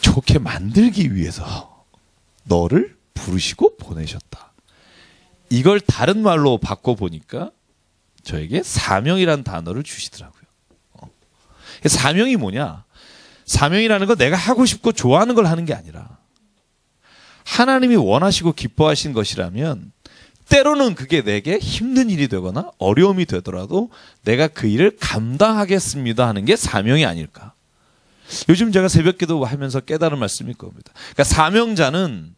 좋게 만들기 위해서 너를 부르시고 보내셨다. 이걸 다른 말로 바꿔보니까 저에게 사명이라는 단어를 주시더라고요. 사명이 뭐냐? 사명이라는 건 내가 하고 싶고 좋아하는 걸 하는 게 아니라 하나님이 원하시고 기뻐하신 것이라면 때로는 그게 내게 힘든 일이 되거나 어려움이 되더라도 내가 그 일을 감당하겠습니다 하는 게 사명이 아닐까. 요즘 제가 새벽기도 하면서 깨달은 말씀이 겁니다. 그러니까 사명자는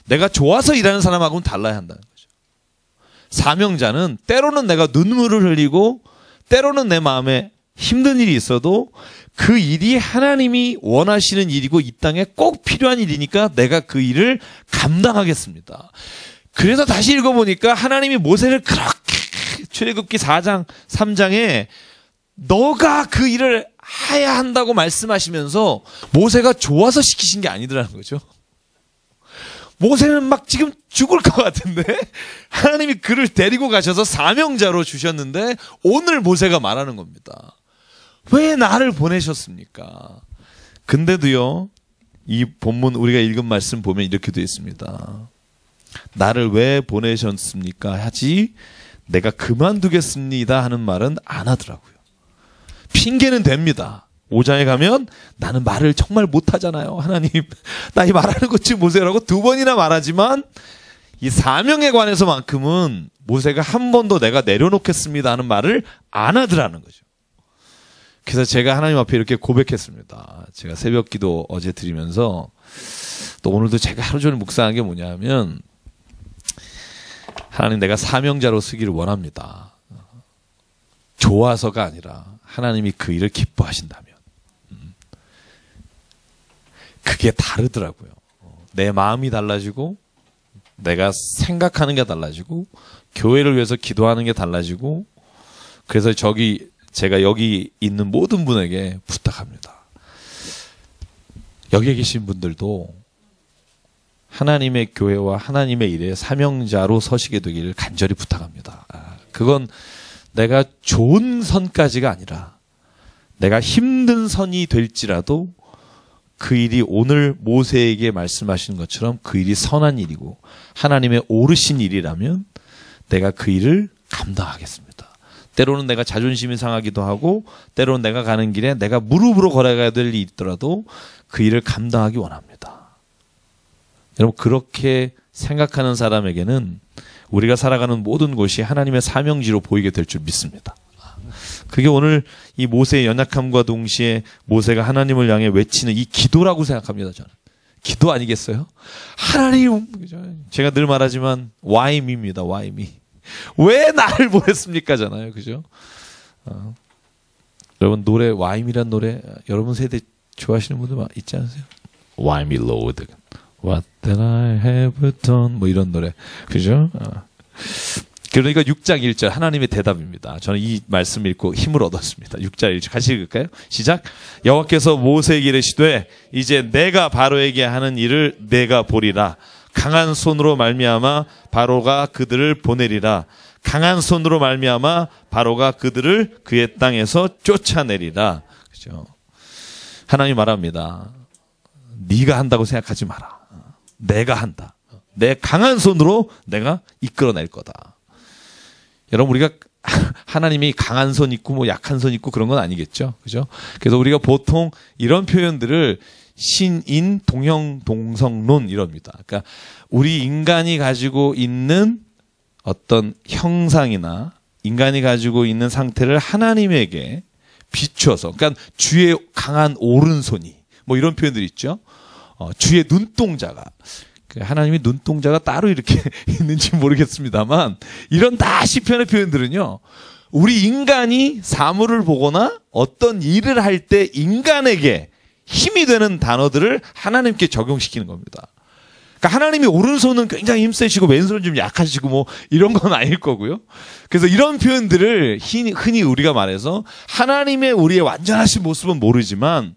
내가 좋아서 일하는 사람하고는 달라야 한다는 거죠. 사명자는 때로는 내가 눈물을 흘리고 때로는 내 마음에 힘든 일이 있어도 그 일이 하나님이 원하시는 일이고 이 땅에 꼭 필요한 일이니까 내가 그 일을 감당하겠습니다. 그래서 다시 읽어보니까 하나님이 모세를 그렇게 출애굽기 4장 3장에 너가 그 일을 해야 한다고 말씀하시면서 모세가 좋아서 시키신 게 아니더라는 거죠. 모세는 막 지금 죽을 것 같은데 하나님이 그를 데리고 가셔서 사명자로 주셨는데 오늘 모세가 말하는 겁니다. 왜 나를 보내셨습니까? 근데도요, 이 본문 우리가 읽은 말씀 보면 이렇게 되어 있습니다. 나를 왜 보내셨습니까? 하지 내가 그만두겠습니다 하는 말은 안 하더라고요. 핑계는 됩니다. 5장에 가면 나는 말을 정말 못하잖아요. 하나님, 나 이 말하는 것 좀 보세요라고 2번이나 말하지만 이 사명에 관해서만큼은 모세가 한 번도 내가 내려놓겠습니다 하는 말을 안 하더라는 거죠. 그래서 제가 하나님 앞에 이렇게 고백했습니다. 제가 새벽 기도 어제 드리면서 또 오늘도 제가 하루 종일 묵상한 게 뭐냐면 하나님 내가 사명자로 쓰기를 원합니다. 좋아서가 아니라 하나님이 그 일을 기뻐하신다면 그게 다르더라고요. 내 마음이 달라지고 내가 생각하는 게 달라지고 교회를 위해서 기도하는 게 달라지고 그래서 제가 여기 있는 모든 분에게 부탁합니다. 여기 계신 분들도 하나님의 교회와 하나님의 일에 사명자로 서시게 되기를 간절히 부탁합니다. 그건 내가 좋은 선까지가 아니라 내가 힘든 선이 될지라도 그 일이 오늘 모세에게 말씀하시는 것처럼 그 일이 선한 일이고 하나님의 오르신 일이라면 내가 그 일을 감당하겠습니다. 때로는 내가 자존심이 상하기도 하고 때로는 내가 가는 길에 내가 무릎으로 걸어가야 될 일이 있더라도 그 일을 감당하기 원합니다. 여러분 그렇게 생각하는 사람에게는 우리가 살아가는 모든 곳이 하나님의 사명지로 보이게 될 줄 믿습니다. 그게 오늘 이 모세의 연약함과 동시에 모세가 하나님을 향해 외치는 이 기도라고 생각합니다. 저는 기도 아니겠어요? 하나님, 제가 늘 말하지만 why me입니다. why me. 왜 나를 보냈습니까?잖아요, 그죠? 여러분 노래 why me란 노래 여러분 세대 좋아하시는 분들 있지 않으세요? Why me, Lord? What did I have done? 뭐 이런 노래, 그죠? 그러니까 6장 1절 하나님의 대답입니다. 저는 이 말씀 읽고 힘을 얻었습니다. 6장 1절 같이 읽을까요? 시작. 여호와께서 모세에게 이르시되 이제 내가 바로에게 하는 일을 내가 보리라. 강한 손으로 말미암아 바로가 그들을 보내리라. 강한 손으로 말미암아 바로가 그들을 그의 땅에서 쫓아내리라. 그죠? 하나님 말합니다. 네가 한다고 생각하지 마라. 내가 한다. 내 강한 손으로 내가 이끌어낼 거다. 여러분 우리가 하나님이 강한 손 있고 뭐 약한 손 있고 그런 건 아니겠죠. 그죠? 그래서 우리가 보통 이런 표현들을 신인 동형 동성론 이럽니다. 그러니까 우리 인간이 가지고 있는 어떤 형상이나 인간이 가지고 있는 상태를 하나님에게 비추어서 그러니까 주의 강한 오른손이 뭐 이런 표현들이 있죠. 주의 눈동자가 하나님이 눈동자가 따로 이렇게 있는지 모르겠습니다만 이런 다 시편의 표현들은요. 우리 인간이 사물을 보거나 어떤 일을 할 때 인간에게 힘이 되는 단어들을 하나님께 적용시키는 겁니다. 그러니까 하나님이 오른손은 굉장히 힘세시고 왼손은 좀 약하시고 뭐 이런 건 아닐 거고요. 그래서 이런 표현들을 흔히 우리가 말해서 하나님의 우리의 완전하신 모습은 모르지만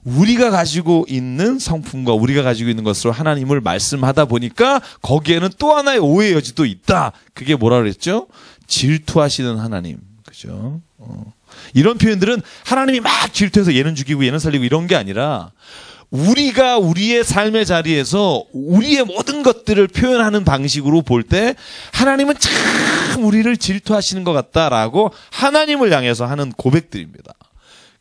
우리가 가지고 있는 성품과 우리가 가지고 있는 것으로 하나님을 말씀하다 보니까 거기에는 또 하나의 오해의 여지도 있다. 그게 뭐라 그랬죠? 질투하시는 하나님. 그죠? 이런 표현들은 하나님이 막 질투해서 얘는 죽이고 얘는 살리고 이런 게 아니라 우리가 우리의 삶의 자리에서 우리의 모든 것들을 표현하는 방식으로 볼 때 하나님은 참 우리를 질투하시는 것 같다라고 하나님을 향해서 하는 고백들입니다.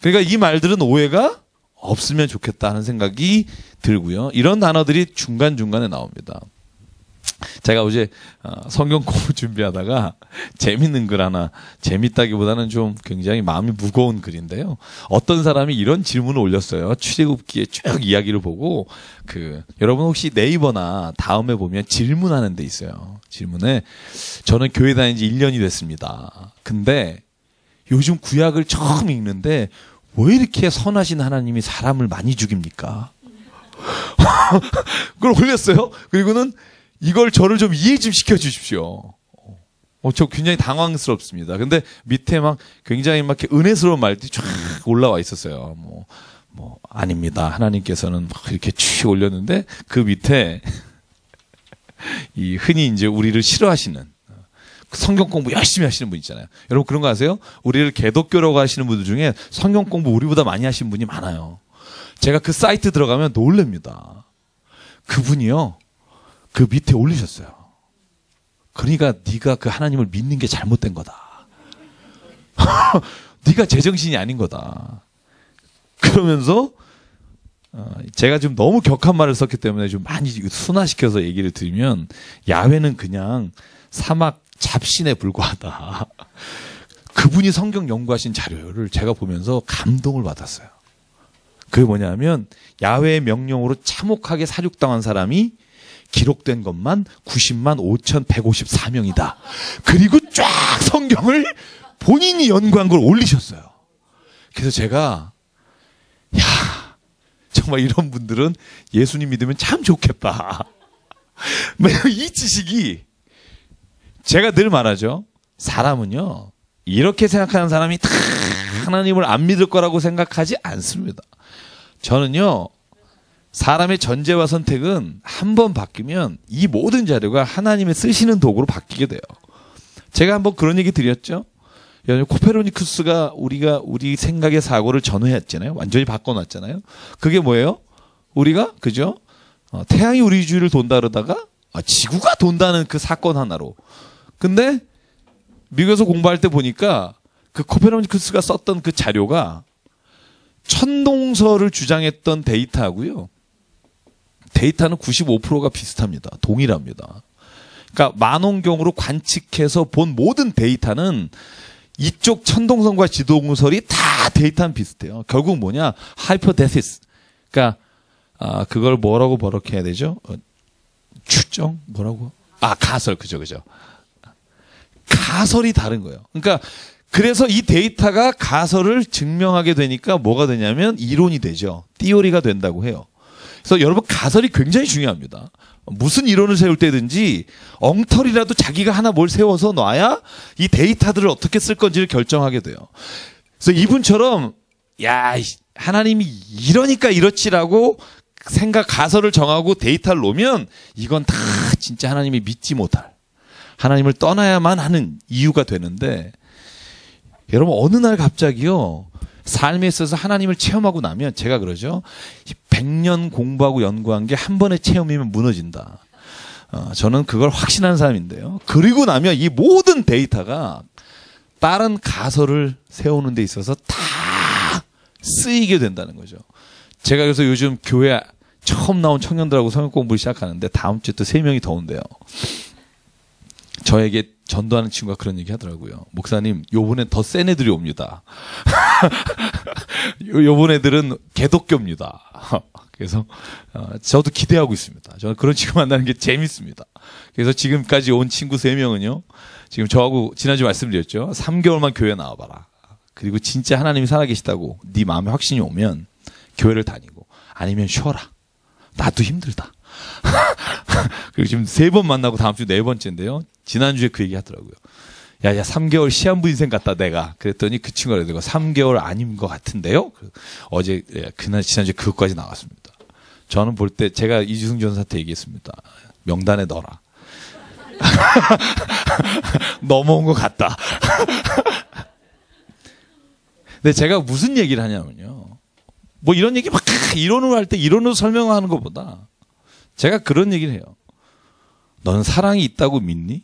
그러니까 이 말들은 오해가 없으면 좋겠다 하는 생각이 들고요. 이런 단어들이 중간중간에 나옵니다. 제가 어제 성경 공부 준비하다가 재밌는 글 하나, 재밌다기보다는 좀 굉장히 마음이 무거운 글인데요. 어떤 사람이 이런 질문을 올렸어요. 출애굽기에 쭉 이야기를 보고 여러분 혹시 네이버나 다음에 보면 질문하는 데 있어요. 질문에 저는 교회 다닌 지 1년이 됐습니다. 근데 요즘 구약을 처음 읽는데 왜 이렇게 선하신 하나님이 사람을 많이 죽입니까? 그걸 올렸어요. 그리고는 이걸 저를 좀 이해 좀 시켜주십시오. 저 굉장히 당황스럽습니다. 근데 밑에 막 굉장히 막 이렇게 은혜스러운 말들이 쫙 올라와 있었어요. 아닙니다. 하나님께서는 막 이렇게 쭉 올렸는데 그 밑에 이 흔히 이제 우리를 싫어하시는 성경 공부 열심히 하시는 분 있잖아요. 여러분 그런 거 아세요? 우리를 개독교라고 하시는 분들 중에 성경 공부 우리보다 많이 하시는 분이 많아요. 제가 그 사이트 들어가면 놀랍니다. 그분이요. 그 밑에 올리셨어요. 그러니까 네가 그 하나님을 믿는 게 잘못된 거다. 네가 제정신이 아닌 거다. 그러면서 제가 좀 너무 격한 말을 썼기 때문에 좀 많이 순화시켜서 얘기를 드리면 야훼는 그냥 사막 잡신에 불과하다. 그분이 성경 연구하신 자료를 제가 보면서 감동을 받았어요. 그게 뭐냐면 야훼의 명령으로 참혹하게 사륙당한 사람이 기록된 것만 90만 5,154명이다. 그리고 쫙 성경을 본인이 연구한 걸 올리셨어요. 그래서 제가 정말 이런 분들은 예수님 믿으면 참 좋겠다. 이 지식이 제가 늘 말하죠. 사람은요. 이렇게 생각하는 사람이 다 하나님을 안 믿을 거라고 생각하지 않습니다. 저는요. 사람의 전제와 선택은 한 번 바뀌면 이 모든 자료가 하나님의 쓰시는 도구로 바뀌게 돼요. 제가 한번 그런 얘기 드렸죠. 코페르니쿠스가 우리 생각의 사고를 전후했잖아요. 완전히 바꿔놨잖아요. 그게 뭐예요? 우리가 그죠? 태양이 우리 주위를 돈다 그러다가 지구가 돈다는 그 사건 하나로. 근데 미국에서 공부할 때 보니까 그 코페르니쿠스가 썼던 그 자료가 천동설을 주장했던 데이터하고요. 데이터는 95%가 비슷합니다. 동일합니다. 그러니까 만원경으로 관측해서 본 모든 데이터는 이쪽 천동설과 지동설이 다 데이터는 비슷해요. 결국 뭐냐? 하이퍼데시스. 그러니까 그걸 뭐라고 번역해야 되죠? 추정? 뭐라고? 가설. 그죠. 가설이 다른 거예요. 그러니까 그래서 이 데이터가 가설을 증명하게 되니까 뭐가 되냐면 이론이 되죠. 띠오리가 된다고 해요. 그래서 여러분 가설이 굉장히 중요합니다. 무슨 이론을 세울 때든지 엉터리라도 자기가 하나 뭘 세워서 놔야 이 데이터들을 어떻게 쓸 건지를 결정하게 돼요. 그래서 이분처럼 하나님이 이러니까 이렇지라고 가설을 정하고 데이터를 놓으면 이건 다 진짜 하나님이 믿지 못할, 하나님을 떠나야만 하는 이유가 되는데, 여러분 어느 날 갑자기요 삶에 있어서 하나님을 체험하고 나면, 제가 그러죠, 100년 공부하고 연구한 게 한 번의 체험이면 무너진다. 저는 그걸 확신하는 사람인데요. 그리고 나면 이 모든 데이터가 다른 가설을 세우는 데 있어서 다 쓰이게 된다는 거죠. 제가 그래서 요즘 교회 처음 나온 청년들하고 성경 공부를 시작하는데 다음 주에 또 3명이 더 온대요. 저에게 전도하는 친구가 그런 얘기 하더라고요. 목사님, 요번엔 더 센 애들이 옵니다. 요번 애들은 개독교입니다. 그래서 저도 기대하고 있습니다. 저는 그런 친구 만나는 게 재밌습니다. 그래서 지금까지 온 친구 3명은요. 지금 저하고 지난주 말씀드렸죠. 3개월만 교회 나와봐라. 그리고 진짜 하나님이 살아계시다고 네 마음에 확신이 오면 교회를 다니고, 아니면 쉬어라. 나도 힘들다. 그리고 지금 3번 만나고 다음 주 4번째인데요. 지난주에 그 얘기 하더라고요. 야, 3개월 시한부 인생 같다, 내가. 그랬더니 그 친구가 그러더라고요. 3개월 아닌 것 같은데요? 어제, 지난주에 그것까지 나왔습니다. 저는 볼 때 제가 이주승 전사한테 얘기했습니다. 명단에 넣어라. 넘어온 것 같다. 근데 제가 무슨 얘기를 하냐면요. 뭐 이런 얘기 막 이론으로 할 때 이론으로 설명하는 것보다 제가 그런 얘기를 해요. 넌 사랑이 있다고 믿니?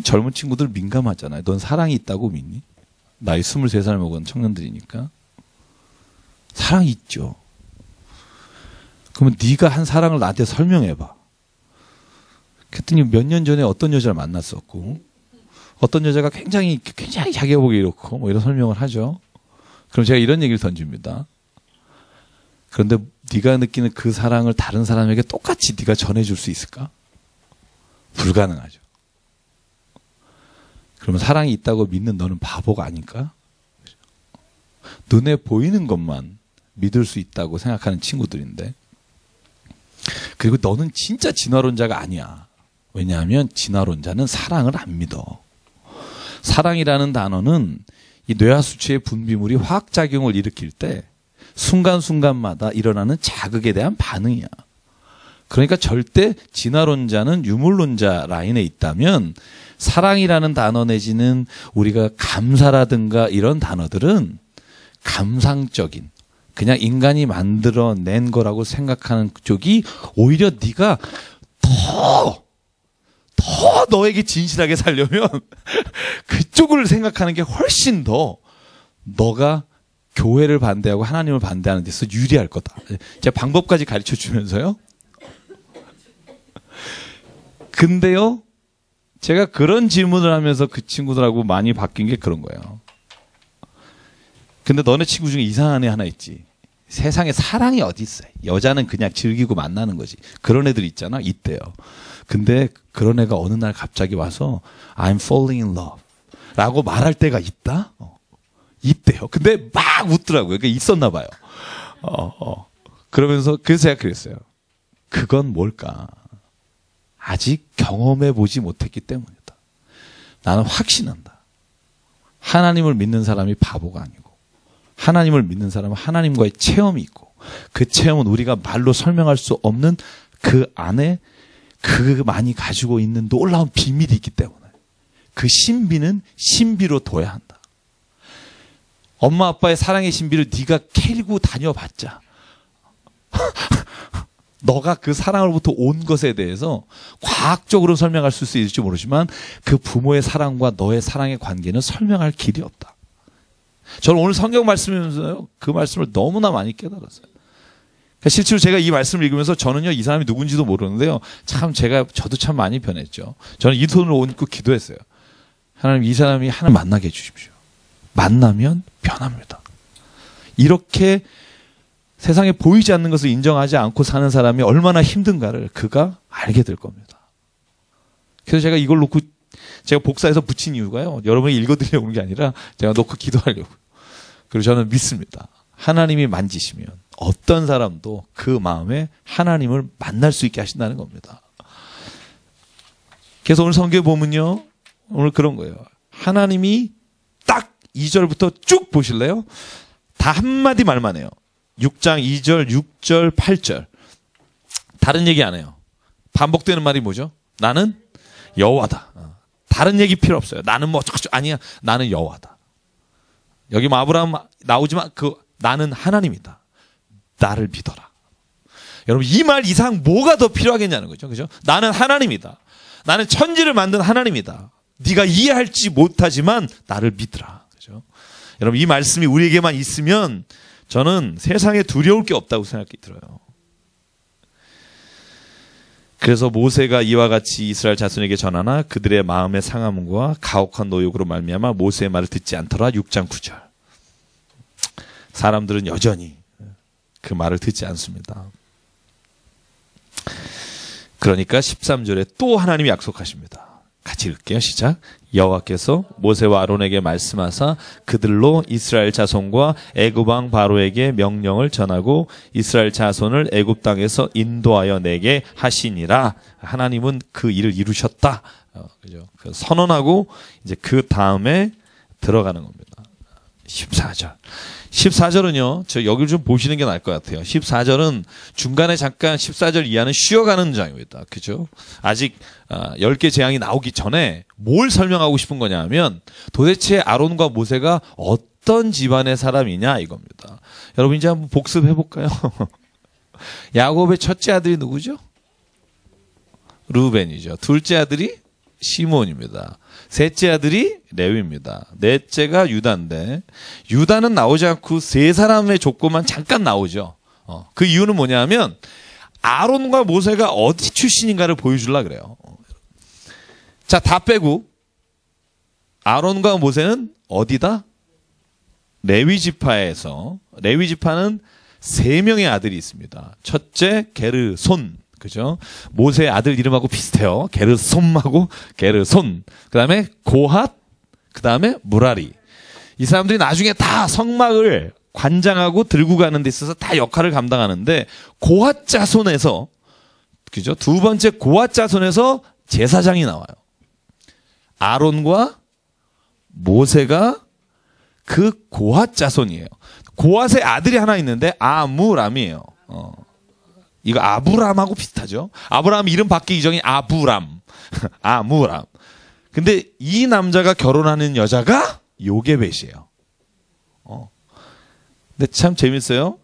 젊은 친구들 민감하잖아요. 넌 사랑이 있다고 믿니? 나이 23살 먹은 청년들이니까. 사랑이 있죠. 그러면 네가 한 사랑을 나한테 설명해봐. 그랬더니 몇 년 전에 어떤 여자를 만났었고, 어떤 여자가 굉장히 자기가 보기 이렇고 뭐 이런 설명을 하죠. 그럼 제가 이런 얘기를 던집니다. 그런데 네가 느끼는 그 사랑을 다른 사람에게 똑같이 네가 전해줄 수 있을까? 불가능하죠. 그러면 사랑이 있다고 믿는 너는 바보가 아닐까? 눈에 보이는 것만 믿을 수 있다고 생각하는 친구들인데, 그리고 너는 진짜 진화론자가 아니야. 왜냐하면 진화론자는 사랑을 안 믿어. 사랑이라는 단어는 이 뇌하수체의 분비물이 화학작용을 일으킬 때 순간순간마다 일어나는 자극에 대한 반응이야. 그러니까 절대 진화론자는 유물론자 라인에 있다면, 사랑이라는 단어 내지는 우리가 감사라든가 이런 단어들은 감상적인, 그냥 인간이 만들어낸 거라고 생각하는 쪽이 오히려 네가 더 너에게 진실하게 살려면 그쪽을 생각하는 게 훨씬 더 너가 교회를 반대하고 하나님을 반대하는 데서 유리할 거다. 제가 방법까지 가르쳐 주면서요. 근데요, 제가 그런 질문을 하면서 그 친구들하고 많이 바뀐 게 그런 거예요. 근데 너네 친구 중에 이상한 애 하나 있지. 세상에 사랑이 어디 있어요? 여자는 그냥 즐기고 만나는 거지. 그런 애들 있잖아. 있대요. 근데 그런 애가 어느 날 갑자기 와서 I'm falling in love 라고 말할 때가 있다? 있대요. 근데 막 웃더라고요. 그게 있었나 봐요. 그러면서 그래서 제가 그랬어요. 그건 뭘까? 아직 경험해 보지 못했기 때문이다. 나는 확신한다. 하나님을 믿는 사람이 바보가 아니고, 하나님을 믿는 사람은 하나님과의 체험이 있고, 그 체험은 우리가 말로 설명할 수 없는 그 안에 그만이 가지고 있는 놀라운 비밀이 있기 때문에 그 신비는 신비로 둬야 한다. 엄마 아빠의 사랑의 신비를 네가 캐리고 다녀봤자 너가 그 사랑으로부터 온 것에 대해서 과학적으로 설명할 수 있을지 모르지만 그 부모의 사랑과 너의 사랑의 관계는 설명할 길이 없다. 저는 오늘 성경 말씀이면서요, 그 말씀을 너무나 많이 깨달았어요. 그러니까 실제로 제가 이 말씀을 읽으면서 저는요, 이 사람이 누군지도 모르는데요, 저도 참 많이 변했죠. 저는 이 손을 얹고 기도했어요. 하나님, 이 사람이 하나님 만나게 해주십시오. 만나면 변합니다. 이렇게 세상에 보이지 않는 것을 인정하지 않고 사는 사람이 얼마나 힘든가를 그가 알게 될 겁니다. 그래서 제가 이걸 놓고 제가 복사해서 붙인 이유가요, 여러분이 읽어드리려고 하는 게 아니라 제가 놓고 기도하려고요. 그리고 저는 믿습니다. 하나님이 만지시면 어떤 사람도 그 마음에 하나님을 만날 수 있게 하신다는 겁니다. 그래서 오늘 성경에 보면요, 오늘 그런 거예요. 하나님이 딱 2절부터 쭉 보실래요? 다 한마디 말만 해요. 6장 2절, 6절, 8절. 다른 얘기 안 해요. 반복되는 말이 뭐죠? 나는 여호와다. 다른 얘기 필요 없어요. 나는 뭐 아니야. 나는 여호와다. 여기 뭐 아브라함 나오지만 나는 하나님이다. 나를 믿어라. 여러분, 이 말 이상 뭐가 더 필요하겠냐는 거죠. 그죠? 나는 하나님이다. 나는 천지를 만든 하나님이다. 네가 이해할지 못하지만 나를 믿으라. 그죠? 여러분, 이 말씀이 우리에게만 있으면 저는 세상에 두려울 게 없다고 생각이 들어요. 그래서 모세가 이와 같이 이스라엘 자손에게 전하나 그들의 마음의 상함과 가혹한 노역으로 말미암아 모세의 말을 듣지 않더라. 6장 9절. 사람들은 여전히 그 말을 듣지 않습니다. 그러니까 13절에 또 하나님이 약속하십니다. 같이 읽을게요. 시작. 여호와께서 모세와 아론에게 말씀하사 그들로 이스라엘 자손과 애굽 왕 바로에게 명령을 전하고 이스라엘 자손을 애굽 땅에서 인도하여 내게 하시니라. 하나님은 그 일을 이루셨다. 그죠? 선언하고 이제 그 다음에 들어가는 겁니다. 14절. 14절은요, 저 여기를 좀 보시는 게 나을 것 같아요. 14절은 중간에 잠깐 14절 이하는 쉬어가는 장입니다. 그죠? 아직 10개 재앙이 나오기 전에 뭘 설명하고 싶은 거냐 하면 도대체 아론과 모세가 어떤 집안의 사람이냐 이겁니다. 여러분, 이제 한번 복습해 볼까요? 야곱의 첫째 아들이 누구죠? 루벤이죠. 둘째 아들이 시몬입니다. 셋째 아들이 레위입니다. 넷째가 유다인데 유다는 나오지 않고 세 사람의 조건만 잠깐 나오죠. 그 이유는 뭐냐 하면 아론과 모세가 어디 출신인가를 보여주려고 그래요. 자, 다 빼고 아론과 모세는 어디다? 레위 지파에서, 레위 지파는 3명의 아들이 있습니다. 첫째 게르손, 그죠? 모세의 아들 이름하고 비슷해요. 게르솜하고 게르손. 그 다음에 고핫, 그 다음에 무라리. 이 사람들이 나중에 다 성막을 관장하고 들고 가는 데 있어서 다 역할을 감당하는데 고핫 자손에서 그죠? 두 번째 고핫 자손에서 제사장이 나와요. 아론과 모세가 그 고핫 자손이에요. 고핫의 아들이 하나 있는데 아무람이에요. 이거 아브람하고 비슷하죠. 아브람 이름 바뀌기 전에 아브람, 아무람. 근데 이 남자가 결혼하는 여자가 요게벳이에요. 근데 참 재밌어요.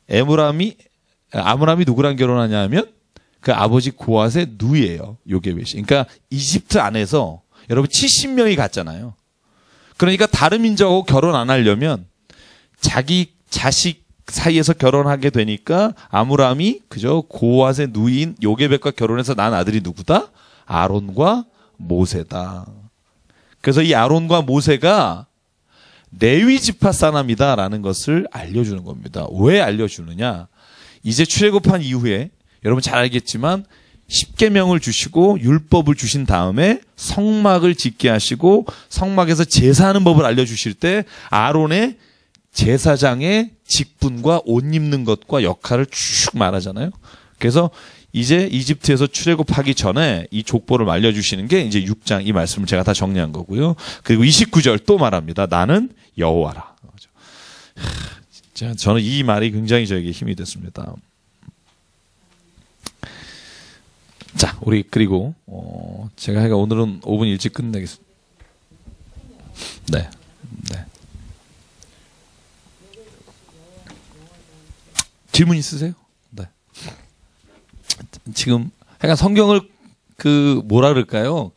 아므람이 누구랑 결혼하냐면 그 아버지 고핫의 누이예요. 요게벳이. 그러니까 이집트 안에서 여러분 70명이 갔잖아요. 그러니까 다른 민족하고 결혼 안 하려면 자기 자식 사이에서 결혼하게 되니까 아므람이 그저 고핫의 누이인 요게벳과 결혼해서 난 아들이 누구다? 아론과 모세다. 그래서 이 아론과 모세가 레위 지파 사람이다라는 것을 알려주는 겁니다. 왜 알려주느냐? 이제 출애굽한 이후에 여러분 잘 알겠지만 10계명을 주시고 율법을 주신 다음에 성막을 짓게 하시고 성막에서 제사하는 법을 알려주실 때 아론의 제사장의 직분과 옷 입는 것과 역할을 쭉 말하잖아요. 그래서 이제 이집트에서 출애굽하기 전에 이 족보를 알려주시는 게 이제 6장 이 말씀을 제가 다 정리한 거고요. 그리고 29절 또 말합니다. 나는 여호와라. 진짜 저는 이 말이 굉장히 저에게 힘이 됐습니다. 자, 우리 그리고 제가 오늘은 5분 일찍 끝내겠습니다. 네, 네. 질문 있으세요? 네. 지금 약간 성경을 뭐라 그럴까요?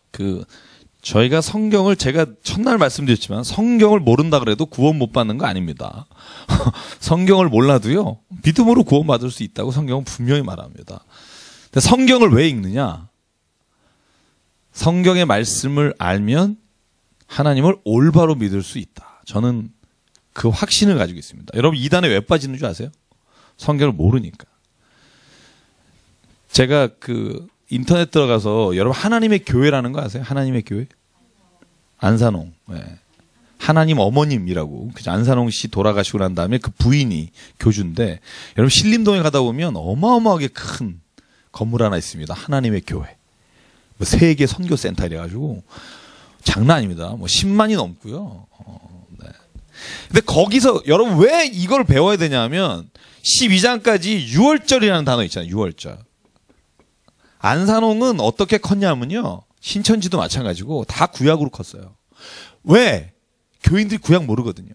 저희가 성경을 제가 첫날 말씀드렸지만 성경을 모른다 그래도 구원 못 받는 거 아닙니다. 성경을 몰라도요 믿음으로 구원 받을 수 있다고 성경은 분명히 말합니다. 근데 성경을 왜 읽느냐? 성경의 말씀을 알면 하나님을 올바로 믿을 수 있다. 저는 그 확신을 가지고 있습니다. 여러분 이단에 왜 빠지는 줄 아세요? 성경을 모르니까. 제가 인터넷 들어가서 여러분 하나님의 교회라는 거 아세요? 하나님의 교회? 안산홍. 네. 하나님 어머님이라고. 안산홍 씨 돌아가시고 난 다음에 그 부인이 교주인데 여러분 신림동에 가다 보면 어마어마하게 큰 건물 하나 있습니다. 하나님의 교회. 세계 선교센터 이래가지고 장난 아닙니다. 10만이 넘고요. 네. 근데 거기서 여러분 왜 이걸 배워야 되냐면 12장까지 6월절이라는 단어 있잖아요. 6월절. 안산홍은 어떻게 컸냐면요. 신천지도 마찬가지고 다 구약으로 컸어요. 왜? 교인들이 구약 모르거든요.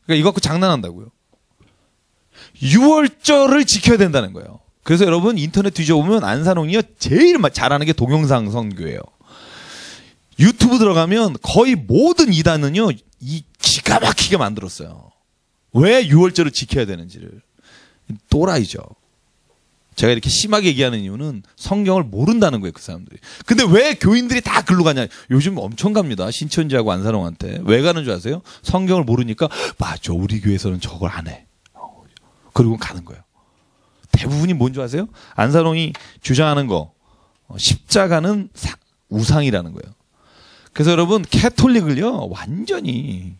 그러니까 이거 갖고 장난한다고요. 6월절을 지켜야 된다는 거예요. 그래서 여러분 인터넷 뒤져보면 안산홍이요 제일 잘하는 게 동영상 선교예요. 유튜브 들어가면 거의 모든 이단은요 이 기가 막히게 만들었어요. 왜 6월절을 지켜야 되는지를. 또라이죠. 제가 이렇게 심하게 얘기하는 이유는 성경을 모른다는 거예요, 그 사람들이. 근데 왜 교인들이 다 글로 가냐? 요즘 엄청 갑니다. 신천지하고 안산홍한테. 왜 가는 줄 아세요? 성경을 모르니까 맞아, 우리 교회에서는 저걸 안 해. 그리고 가는 거예요. 대부분이 뭔 줄 아세요? 안산홍이 주장하는 거 십자가는 우상이라는 거예요. 그래서 여러분 캐톨릭을요 완전히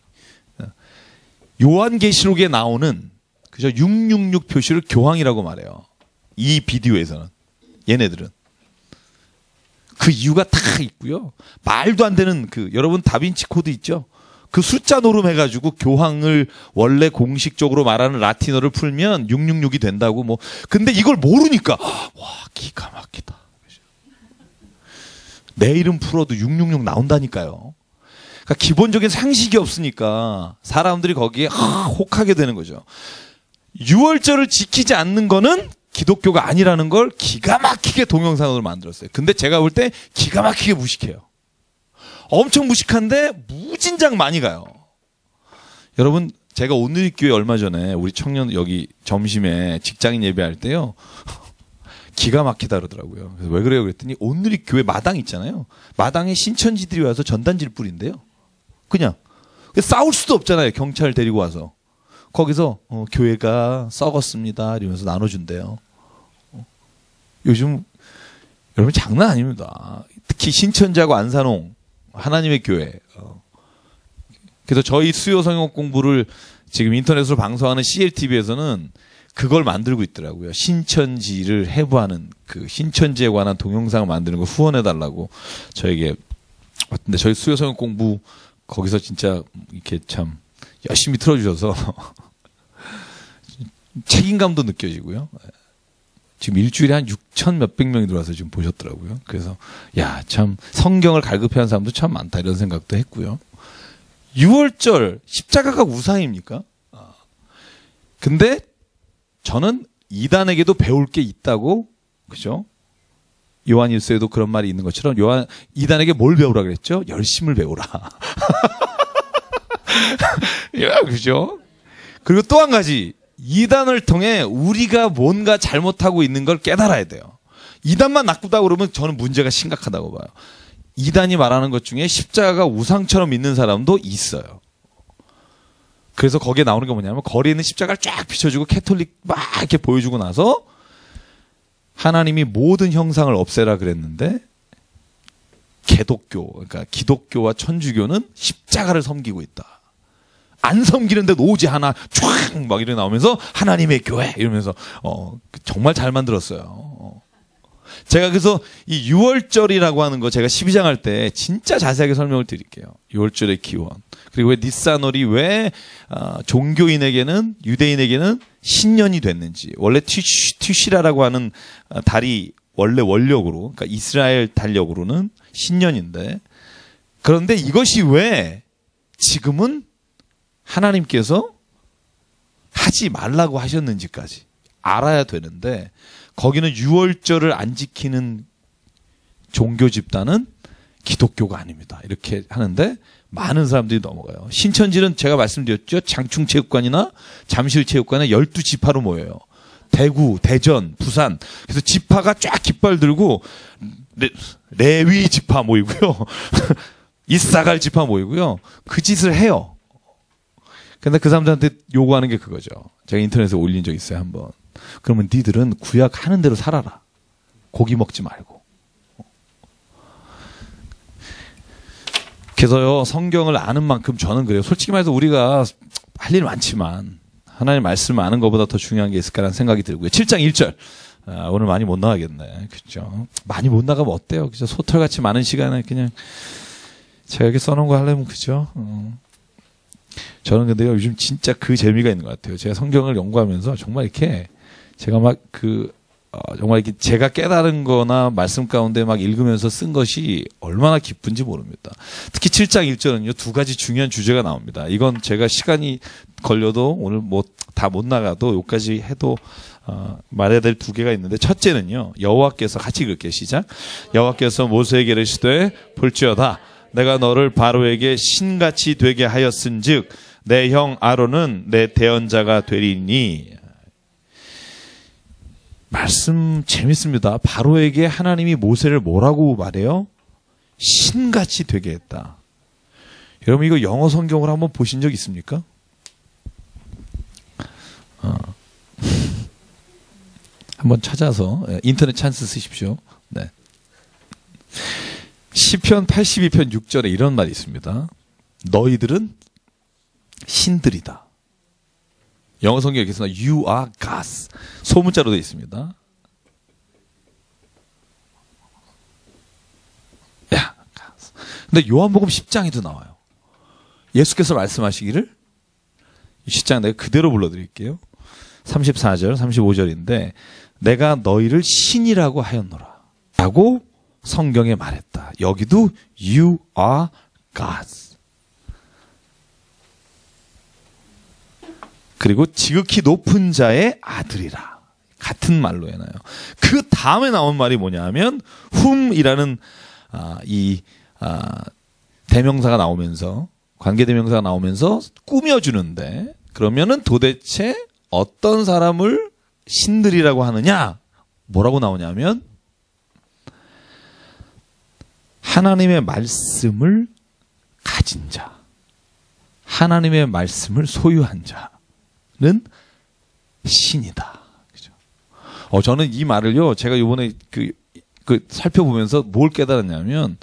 요한계시록에 나오는 그죠 666 표시를 교황이라고 말해요. 이 비디오에서는 얘네들은 그 이유가 다 있고요. 말도 안 되는 여러분 다빈치 코드 있죠? 그 숫자 노름해가지고 교황을 원래 공식적으로 말하는 라틴어를 풀면 666이 된다고 근데 이걸 모르니까 와 기가 막히다. 내 이름 풀어도 666 나온다니까요. 그러니까 기본적인 상식이 없으니까 사람들이 거기에 혹하게 되는 거죠. 6월절을 지키지 않는 거는 기독교가 아니라는 걸 기가 막히게 동영상으로 만들었어요. 근데 제가 볼 때 기가 막히게 무식해요. 엄청 무식한데 무진장 많이 가요. 여러분 제가 온누리교회 얼마 전에 우리 청년 여기 점심에 직장인 예배할 때요. 기가 막히다 그러더라고요. 그래서 왜 그래요? 그랬더니 온누리교회 마당 있잖아요. 마당에 신천지들이 와서 전단지를 뿌린대요. 그냥 싸울 수도 없잖아요. 경찰 데리고 와서. 거기서 교회가 썩었습니다 이러면서 나눠준대요. 요즘 여러분 장난 아닙니다. 특히 신천지하고 안산홍 하나님의 교회 그래서 저희 수요 성경 공부를 지금 인터넷으로 방송하는 CLTV에서는 그걸 만들고 있더라고요. 신천지를 해부하는 그 신천지에 관한 동영상을 만드는 거 후원해달라고 저에게 왔는데 저희 수요 성경 공부 거기서 진짜 이렇게 참 열심히 틀어주셔서 책임감도 느껴지고요. 지금 일주일에 한 6천 몇백 명이 들어와서 지금 보셨더라고요. 그래서 야, 참 성경을 갈급해하는 사람도 참 많다 이런 생각도 했고요. 6월절 십자가가 우상입니까? 근데 저는 이단에게도 배울 게 있다고, 그죠? 요한일서에도 그런 말이 있는 것처럼 이단에게 뭘 배우라 그랬죠? 열심을 배우라. 그죠? 그리고 또 한 가지, 이단을 통해 우리가 뭔가 잘못하고 있는 걸 깨달아야 돼요. 이단만 나쁘다고 그러면 저는 문제가 심각하다고 봐요. 이단이 말하는 것 중에 십자가가 우상처럼 믿는 사람도 있어요. 그래서 거기에 나오는 게 뭐냐면 거리에 있는 십자가를 쫙 비춰주고 캐톨릭 막 이렇게 보여주고 나서 하나님이 모든 형상을 없애라 그랬는데 개독교, 그러니까 기독교와 천주교는 십자가를 섬기고 있다. 안 섬기는데도 오지 하나 쫙 막 이렇게 나오면서 하나님의 교회 이러면서 정말 잘 만들었어요. 제가 그래서 이 6월절이라고 하는 거 제가 12장 할 때 진짜 자세하게 설명을 드릴게요. 6월절의 기원. 그리고 왜 니산월이 왜 종교인에게는 유대인에게는 신년이 됐는지. 원래 티시라라고 하는 달이 원래 원력으로 그러니까 이스라엘 달력으로는 신년인데 그런데 이것이 왜 지금은 하나님께서 하지 말라고 하셨는지까지 알아야 되는데 거기는 6월절을 안 지키는 종교 집단은 기독교가 아닙니다. 이렇게 하는데 많은 사람들이 넘어가요. 신천지는 제가 말씀드렸죠. 장충체육관이나 잠실체육관에 12지파로 모여요. 대구, 대전, 부산. 그래서 지파가 쫙 깃발 들고 레위 지파 모이고요. 이사갈 지파 모이고요. 그 짓을 해요. 근데 그 사람들한테 요구하는 게 그거죠. 제가 인터넷에 올린 적 있어요, 한번. 그러면 니들은 구약 하는 대로 살아라. 고기 먹지 말고. 그래서요, 성경을 아는 만큼 저는 그래요. 솔직히 말해서 우리가 할 일 많지만 하나님 말씀을 아는 것보다 더 중요한 게 있을까라는 생각이 들고요. 7장 1절. 오늘 많이 못 나가겠네. 그죠? 많이 못 나가면 어때요? 그죠? 소털같이 많은 시간에 그냥 제가 이렇게 써놓은 거 하려면 그죠? 저는 근데요, 요즘 진짜 그 재미가 있는 것 같아요. 제가 성경을 연구하면서 정말 이렇게 제가 막 정말 이렇게 제가 깨달은 거나 말씀 가운데 막 읽으면서 쓴 것이 얼마나 기쁜지 모릅니다. 특히 7장 1절은요, 두 가지 중요한 주제가 나옵니다. 이건 제가 시간이 걸려도 오늘 뭐 다 못 나가도 여기까지 해도 말해야 될 두 개가 있는데 첫째는요, 여호와께서 같이 읽을게요. 시작. 여호와께서 모세에게 이르시되 볼지어다 내가 너를 바로에게 신같이 되게 하였은즉 내 형 아론은 내 대언자가 되리니. 말씀 재밌습니다. 바로에게 하나님이 모세를 뭐라고 말해요? 신같이 되게 했다. 여러분 이거 영어 성경으로 한번 보신 적 있습니까? 한번 찾아서 인터넷 찬스 쓰십시오. 네. 시편 82편 6절에 이런 말이 있습니다. 너희들은 신들이다. 영어 성경에 있습니다. You are gods. 소문자로 되어 있습니다. 야, 근데 요한복음 10장에도 나와요. 예수께서 말씀하시기를 10장 내가 그대로 불러드릴게요. 34절, 35절인데 내가 너희를 신이라고 하였노라 라고 성경에 말했다. 여기도 You are gods. 그리고 지극히 높은 자의 아들이라. 같은 말로 해놔요. 그 다음에 나온 말이 뭐냐면 whom이라는 대명사가 나오면서 관계대명사가 나오면서 꾸며주는데 그러면은 도대체 어떤 사람을 신들이라고 하느냐? 뭐라고 나오냐면 하나님의 말씀을 가진 자, 하나님의 말씀을 소유한 자는 신이다. 그죠? 저는 이 말을요, 제가 이번에 살펴보면서 뭘 깨달았냐면,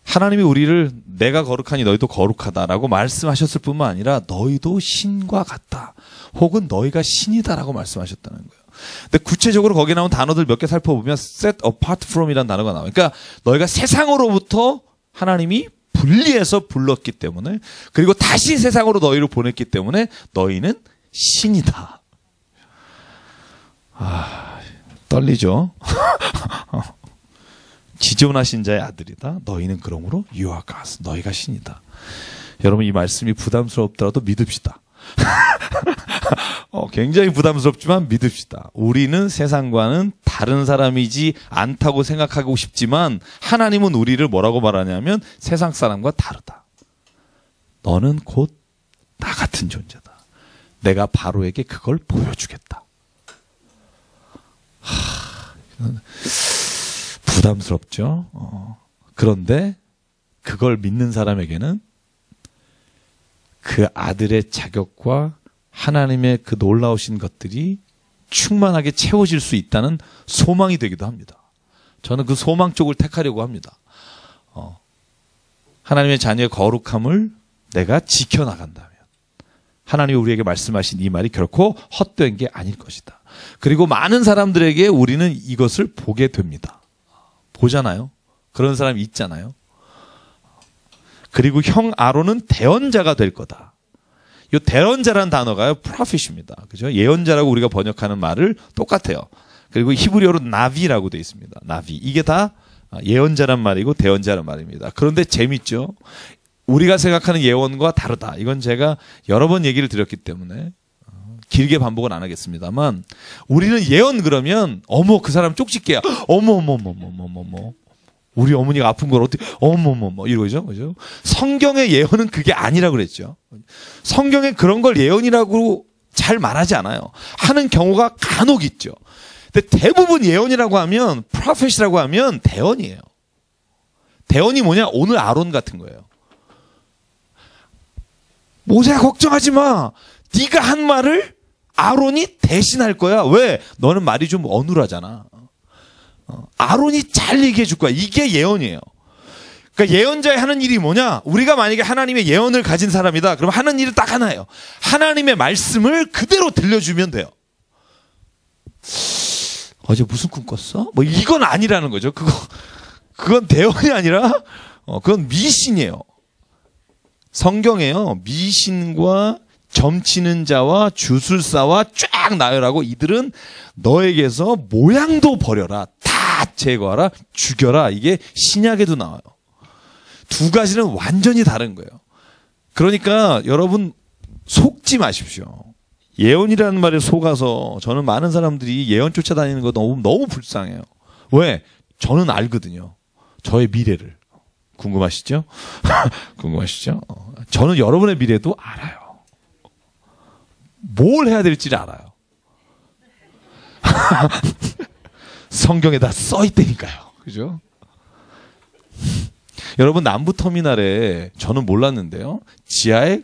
하나님이 우리를 내가 거룩하니 너희도 거룩하다라고 말씀하셨을 뿐만 아니라 너희도 신과 같다. 혹은 너희가 신이다라고 말씀하셨다는 거예요. 근데 구체적으로 거기 나온 단어들 몇 개 살펴보면 set apart from이라는 단어가 나와요. 그러니까 너희가 세상으로부터 하나님이 분리해서 불렀기 때문에 그리고 다시 세상으로 너희를 보냈기 때문에 너희는 신이다. 떨리죠? 지존하신 자의 아들이다. 너희는 그러므로 you are God. 너희가 신이다. 여러분 이 말씀이 부담스럽더라도 믿읍시다. 굉장히 부담스럽지만 믿읍시다. 우리는 세상과는 다른 사람이지 않다고 생각하고 싶지만 하나님은 우리를 뭐라고 말하냐면 세상 사람과 다르다. 너는 곧 나 같은 존재다. 내가 바로에게 그걸 보여주겠다. 부담스럽죠. 그런데 그걸 믿는 사람에게는 그 아들의 자격과 하나님의 그 놀라우신 것들이 충만하게 채워질 수 있다는 소망이 되기도 합니다. 저는 그 소망 쪽을 택하려고 합니다. 하나님의 자녀의 거룩함을 내가 지켜나간다면 하나님이 우리에게 말씀하신 이 말이 결코 헛된 게 아닐 것이다. 그리고 많은 사람들에게 우리는 이것을 보게 됩니다. 보잖아요. 그런 사람이 있잖아요. 그리고 형 아론은 대언자가 될 거다. 이 대언자라는 단어가요, prophet입니다. 그죠? 예언자라고 우리가 번역하는 말을 똑같아요. 그리고 히브리어로 나비라고 되어 있습니다. 나비. 이게 다 예언자란 말이고 대언자란 말입니다. 그런데 재밌죠? 우리가 생각하는 예언과 다르다. 이건 제가 여러 번 얘기를 드렸기 때문에 길게 반복은 안 하겠습니다만 우리는 예언 그러면 어머 그 사람 쪽집게야. 어머 우리 어머니가 아픈 걸 어떻게 어머 이러죠. 그죠? 성경의 예언은 그게 아니라고 그랬죠. 성경에 그런 걸 예언이라고 잘 말하지 않아요. 하는 경우가 간혹 있죠. 근데 대부분 예언이라고 하면 프로페시라고 하면 대언이에요. 대언이 뭐냐? 오늘 아론 같은 거예요. 모세야 걱정하지 마. 네가 한 말을 아론이 대신할 거야. 왜? 너는 말이 좀 어눌하잖아. 아론이 잘 얘기해 줄 거야. 이게 예언이에요. 그러니까 예언자의 하는 일이 뭐냐? 우리가 만약에 하나님의 예언을 가진 사람이다. 그럼 하는 일은 딱 하나예요. 하나님의 말씀을 그대로 들려주면 돼요. 어제 무슨 꿈 꿨어? 뭐 이건 아니라는 거죠. 그건 대언이 아니라 그건 미신이에요. 성경에요. 미신과 점치는 자와 주술사와 쫙 나열하고 이들은 너에게서 모양도 버려라. 다 제거하라. 죽여라. 이게 신약에도 나와요. 두 가지는 완전히 다른 거예요. 그러니까 여러분 속지 마십시오. 예언이라는 말에 속아서 저는 많은 사람들이 예언 쫓아다니는 거 너무 불쌍해요. 왜? 저는 알거든요. 저의 미래를. 궁금하시죠? 궁금하시죠? 저는 여러분의 미래도 알아요. 뭘 해야 될지를 알아요. 성경에 다 써 있다니까요. 그죠? 여러분 남부터미널에 저는 몰랐는데요. 지하에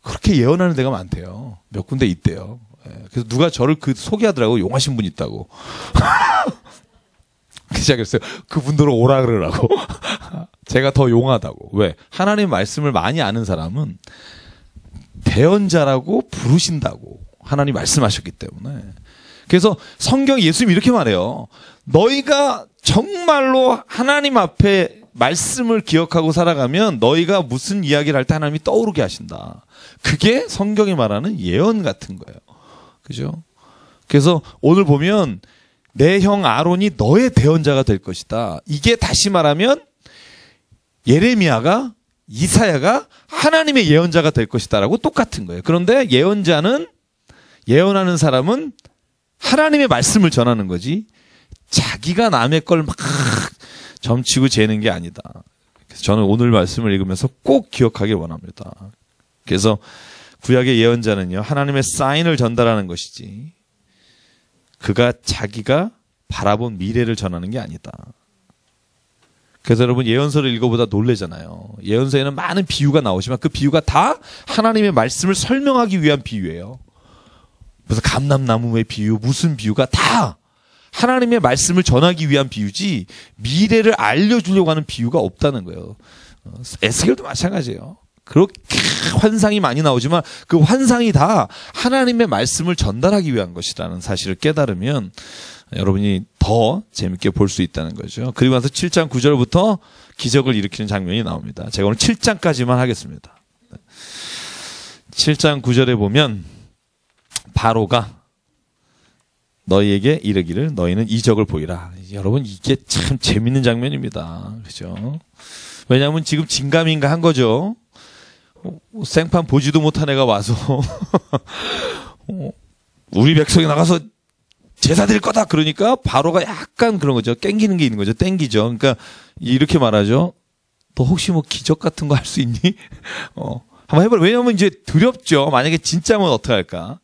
그렇게 예언하는 데가 많대요. 몇 군데 있대요. 그래서 누가 저를 소개하더라고요. 용하신 분 있다고. 시작했어요. 그분들은 오라 그러라고. 제가 더 용하다고. 왜? 하나님의 말씀을 많이 아는 사람은 대언자라고 부르신다고 하나님 말씀하셨기 때문에. 그래서 성경 예수님이 이렇게 말해요. 너희가 정말로 하나님 앞에 말씀을 기억하고 살아가면 너희가 무슨 이야기를 할 때 하나님이 떠오르게 하신다. 그게 성경이 말하는 예언 같은 거예요. 그죠? 그래서 오늘 보면 내 형 아론이 너의 대언자가 될 것이다. 이게 다시 말하면 예레미야가 이사야가 하나님의 예언자가 될 것이다라고 똑같은 거예요. 그런데 예언하는 사람은 하나님의 말씀을 전하는 거지 자기가 남의 걸 막 점치고 재는 게 아니다. 그래서 저는 오늘 말씀을 읽으면서 꼭 기억하길 원합니다. 그래서 구약의 예언자는요, 하나님의 사인을 전달하는 것이지 그가 자기가 바라본 미래를 전하는 게 아니다. 그래서 여러분 예언서를 읽어보다 놀래잖아요. 예언서에는 많은 비유가 나오지만 그 비유가 다 하나님의 말씀을 설명하기 위한 비유예요. 무슨 감람나무의 비유, 무슨 비유가 다 하나님의 말씀을 전하기 위한 비유지 미래를 알려주려고 하는 비유가 없다는 거예요. 에스겔도 마찬가지예요. 그렇게 환상이 많이 나오지만 그 환상이 다 하나님의 말씀을 전달하기 위한 것이라는 사실을 깨달으면 여러분이 더 재밌게 볼 수 있다는 거죠. 그리고 나서 7장 9절부터 기적을 일으키는 장면이 나옵니다. 제가 오늘 7장까지만 하겠습니다. 7장 9절에 보면 바로가 너희에게 이르기를 너희는 이적을 보이라. 여러분 이게 참 재밌는 장면입니다. 그죠? 왜냐하면 지금 진감인가 한 거죠. 생판 보지도 못한 애가 와서 우리 백성이 나가서 제사 드릴 거다 그러니까 바로가 약간 그런 거죠. 땡기는 게 있는 거죠. 땡기죠. 그러니까 이렇게 말하죠. 너 혹시 뭐 기적 같은 거 할 수 있니? 한번 해보라. 왜냐하면 이제 두렵죠. 만약에 진짜면 어떡할까?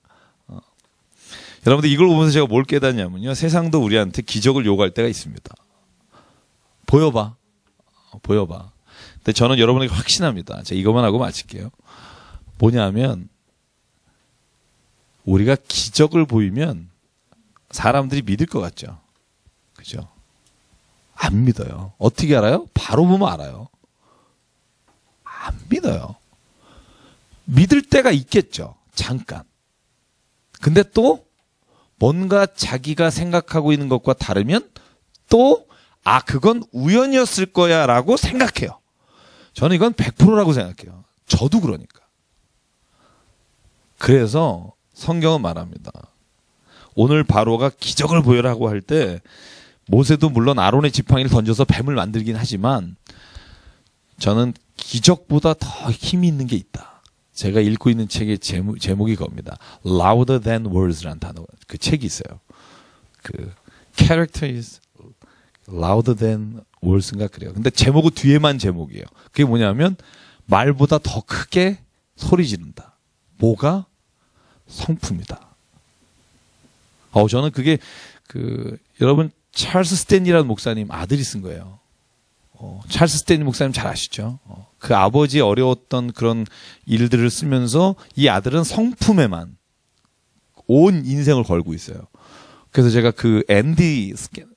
여러분들 이걸 보면서 제가 뭘 깨닫냐면요. 세상도 우리한테 기적을 요구할 때가 있습니다. 보여봐. 근데 저는 여러분에게 확신합니다. 제가 이것만 하고 마칠게요. 뭐냐면 우리가 기적을 보이면 사람들이 믿을 것 같죠. 그죠? 안 믿어요. 어떻게 알아요? 바로 보면 알아요. 안 믿어요. 믿을 때가 있겠죠. 잠깐. 근데 또 뭔가 자기가 생각하고 있는 것과 다르면 또 그건 우연이었을 거야 라고 생각해요. 저는 이건 100%라고 생각해요. 저도 그러니까. 그래서 성경은 말합니다. 오늘 바로가 기적을 보여라고 할 때 모세도 물론 아론의 지팡이를 던져서 뱀을 만들긴 하지만 저는 기적보다 더 힘이 있는 게 있다. 제가 읽고 있는 책의 제목이 겁니다. Louder than words라는 단어, 그 책이 있어요. 그 character is louder than words인가 그래요. 근데 제목은 뒤에만 제목이에요. 그게 뭐냐면 말보다 더 크게 소리 지른다. 뭐가? 성품이다. 저는 그게 여러분 찰스 스탠리라는 목사님 아들이 쓴 거예요. 찰스 스탠리 목사님 잘 아시죠? 그 아버지 어려웠던 그런 일들을 쓰면서 이 아들은 성품에만 온 인생을 걸고 있어요. 그래서 제가 그 앤디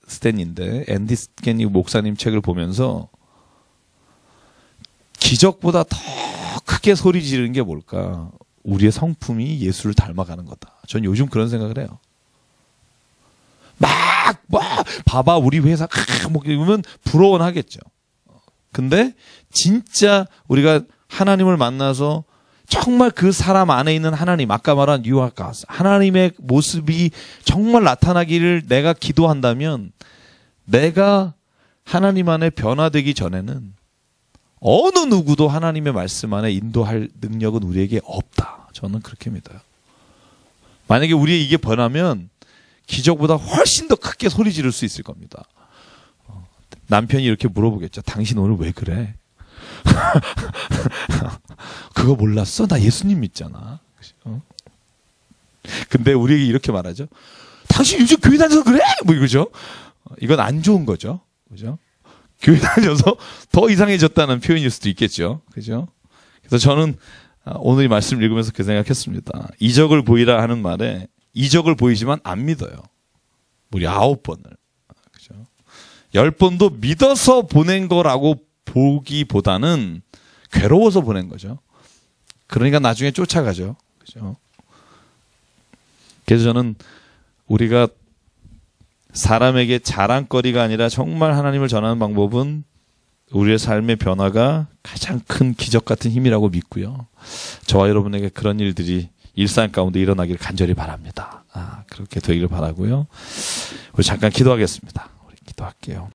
스탠인데 앤디 스탠리 목사님 책을 보면서 기적보다 더 크게 소리 지르는 게 뭘까? 우리의 성품이 예수를 닮아가는 거다. 전 요즘 그런 생각을 해요. 봐봐 우리 회사 뭐 이러면 부러워는 하겠죠. 근데 진짜 우리가 하나님을 만나서 정말 그 사람 안에 있는 하나님, 아까 말한 유아가 하나님의 모습이 정말 나타나기를 내가 기도한다면 내가 하나님 안에 변화되기 전에는 어느 누구도 하나님의 말씀 안에 인도할 능력은 우리에게 없다. 저는 그렇게 믿어요. 만약에 우리의 이게 변하면 기적보다 훨씬 더 크게 소리 지를 수 있을 겁니다. 남편이 이렇게 물어보겠죠. 당신 오늘 왜 그래? 그거 몰랐어? 나 예수님 믿잖아. 근데 우리에게 이렇게 말하죠. 당신 요즘 교회 다녀서 그래? 뭐 이거죠. 이건 안 좋은 거죠. 그죠? 교회 다녀서 더 이상해졌다는 표현일 수도 있겠죠. 그죠? 그래서 저는 오늘 이 말씀을 읽으면서 그 생각했습니다. 이적을 보이라 하는 말에 이적을 보이지만 안 믿어요. 우리 9번을. 그죠? 10번도 믿어서 보낸 거라고 보기보다는 괴로워서 보낸 거죠. 그러니까 나중에 쫓아가죠. 그죠? 그래서 저는 우리가 사람에게 자랑거리가 아니라 정말 하나님을 전하는 방법은 우리의 삶의 변화가 가장 큰 기적 같은 힘이라고 믿고요. 저와 여러분에게 그런 일들이 일상 가운데 일어나기를 간절히 바랍니다. 그렇게 되기를 바라고요. 우리 잠깐 기도하겠습니다. 우리 기도할게요.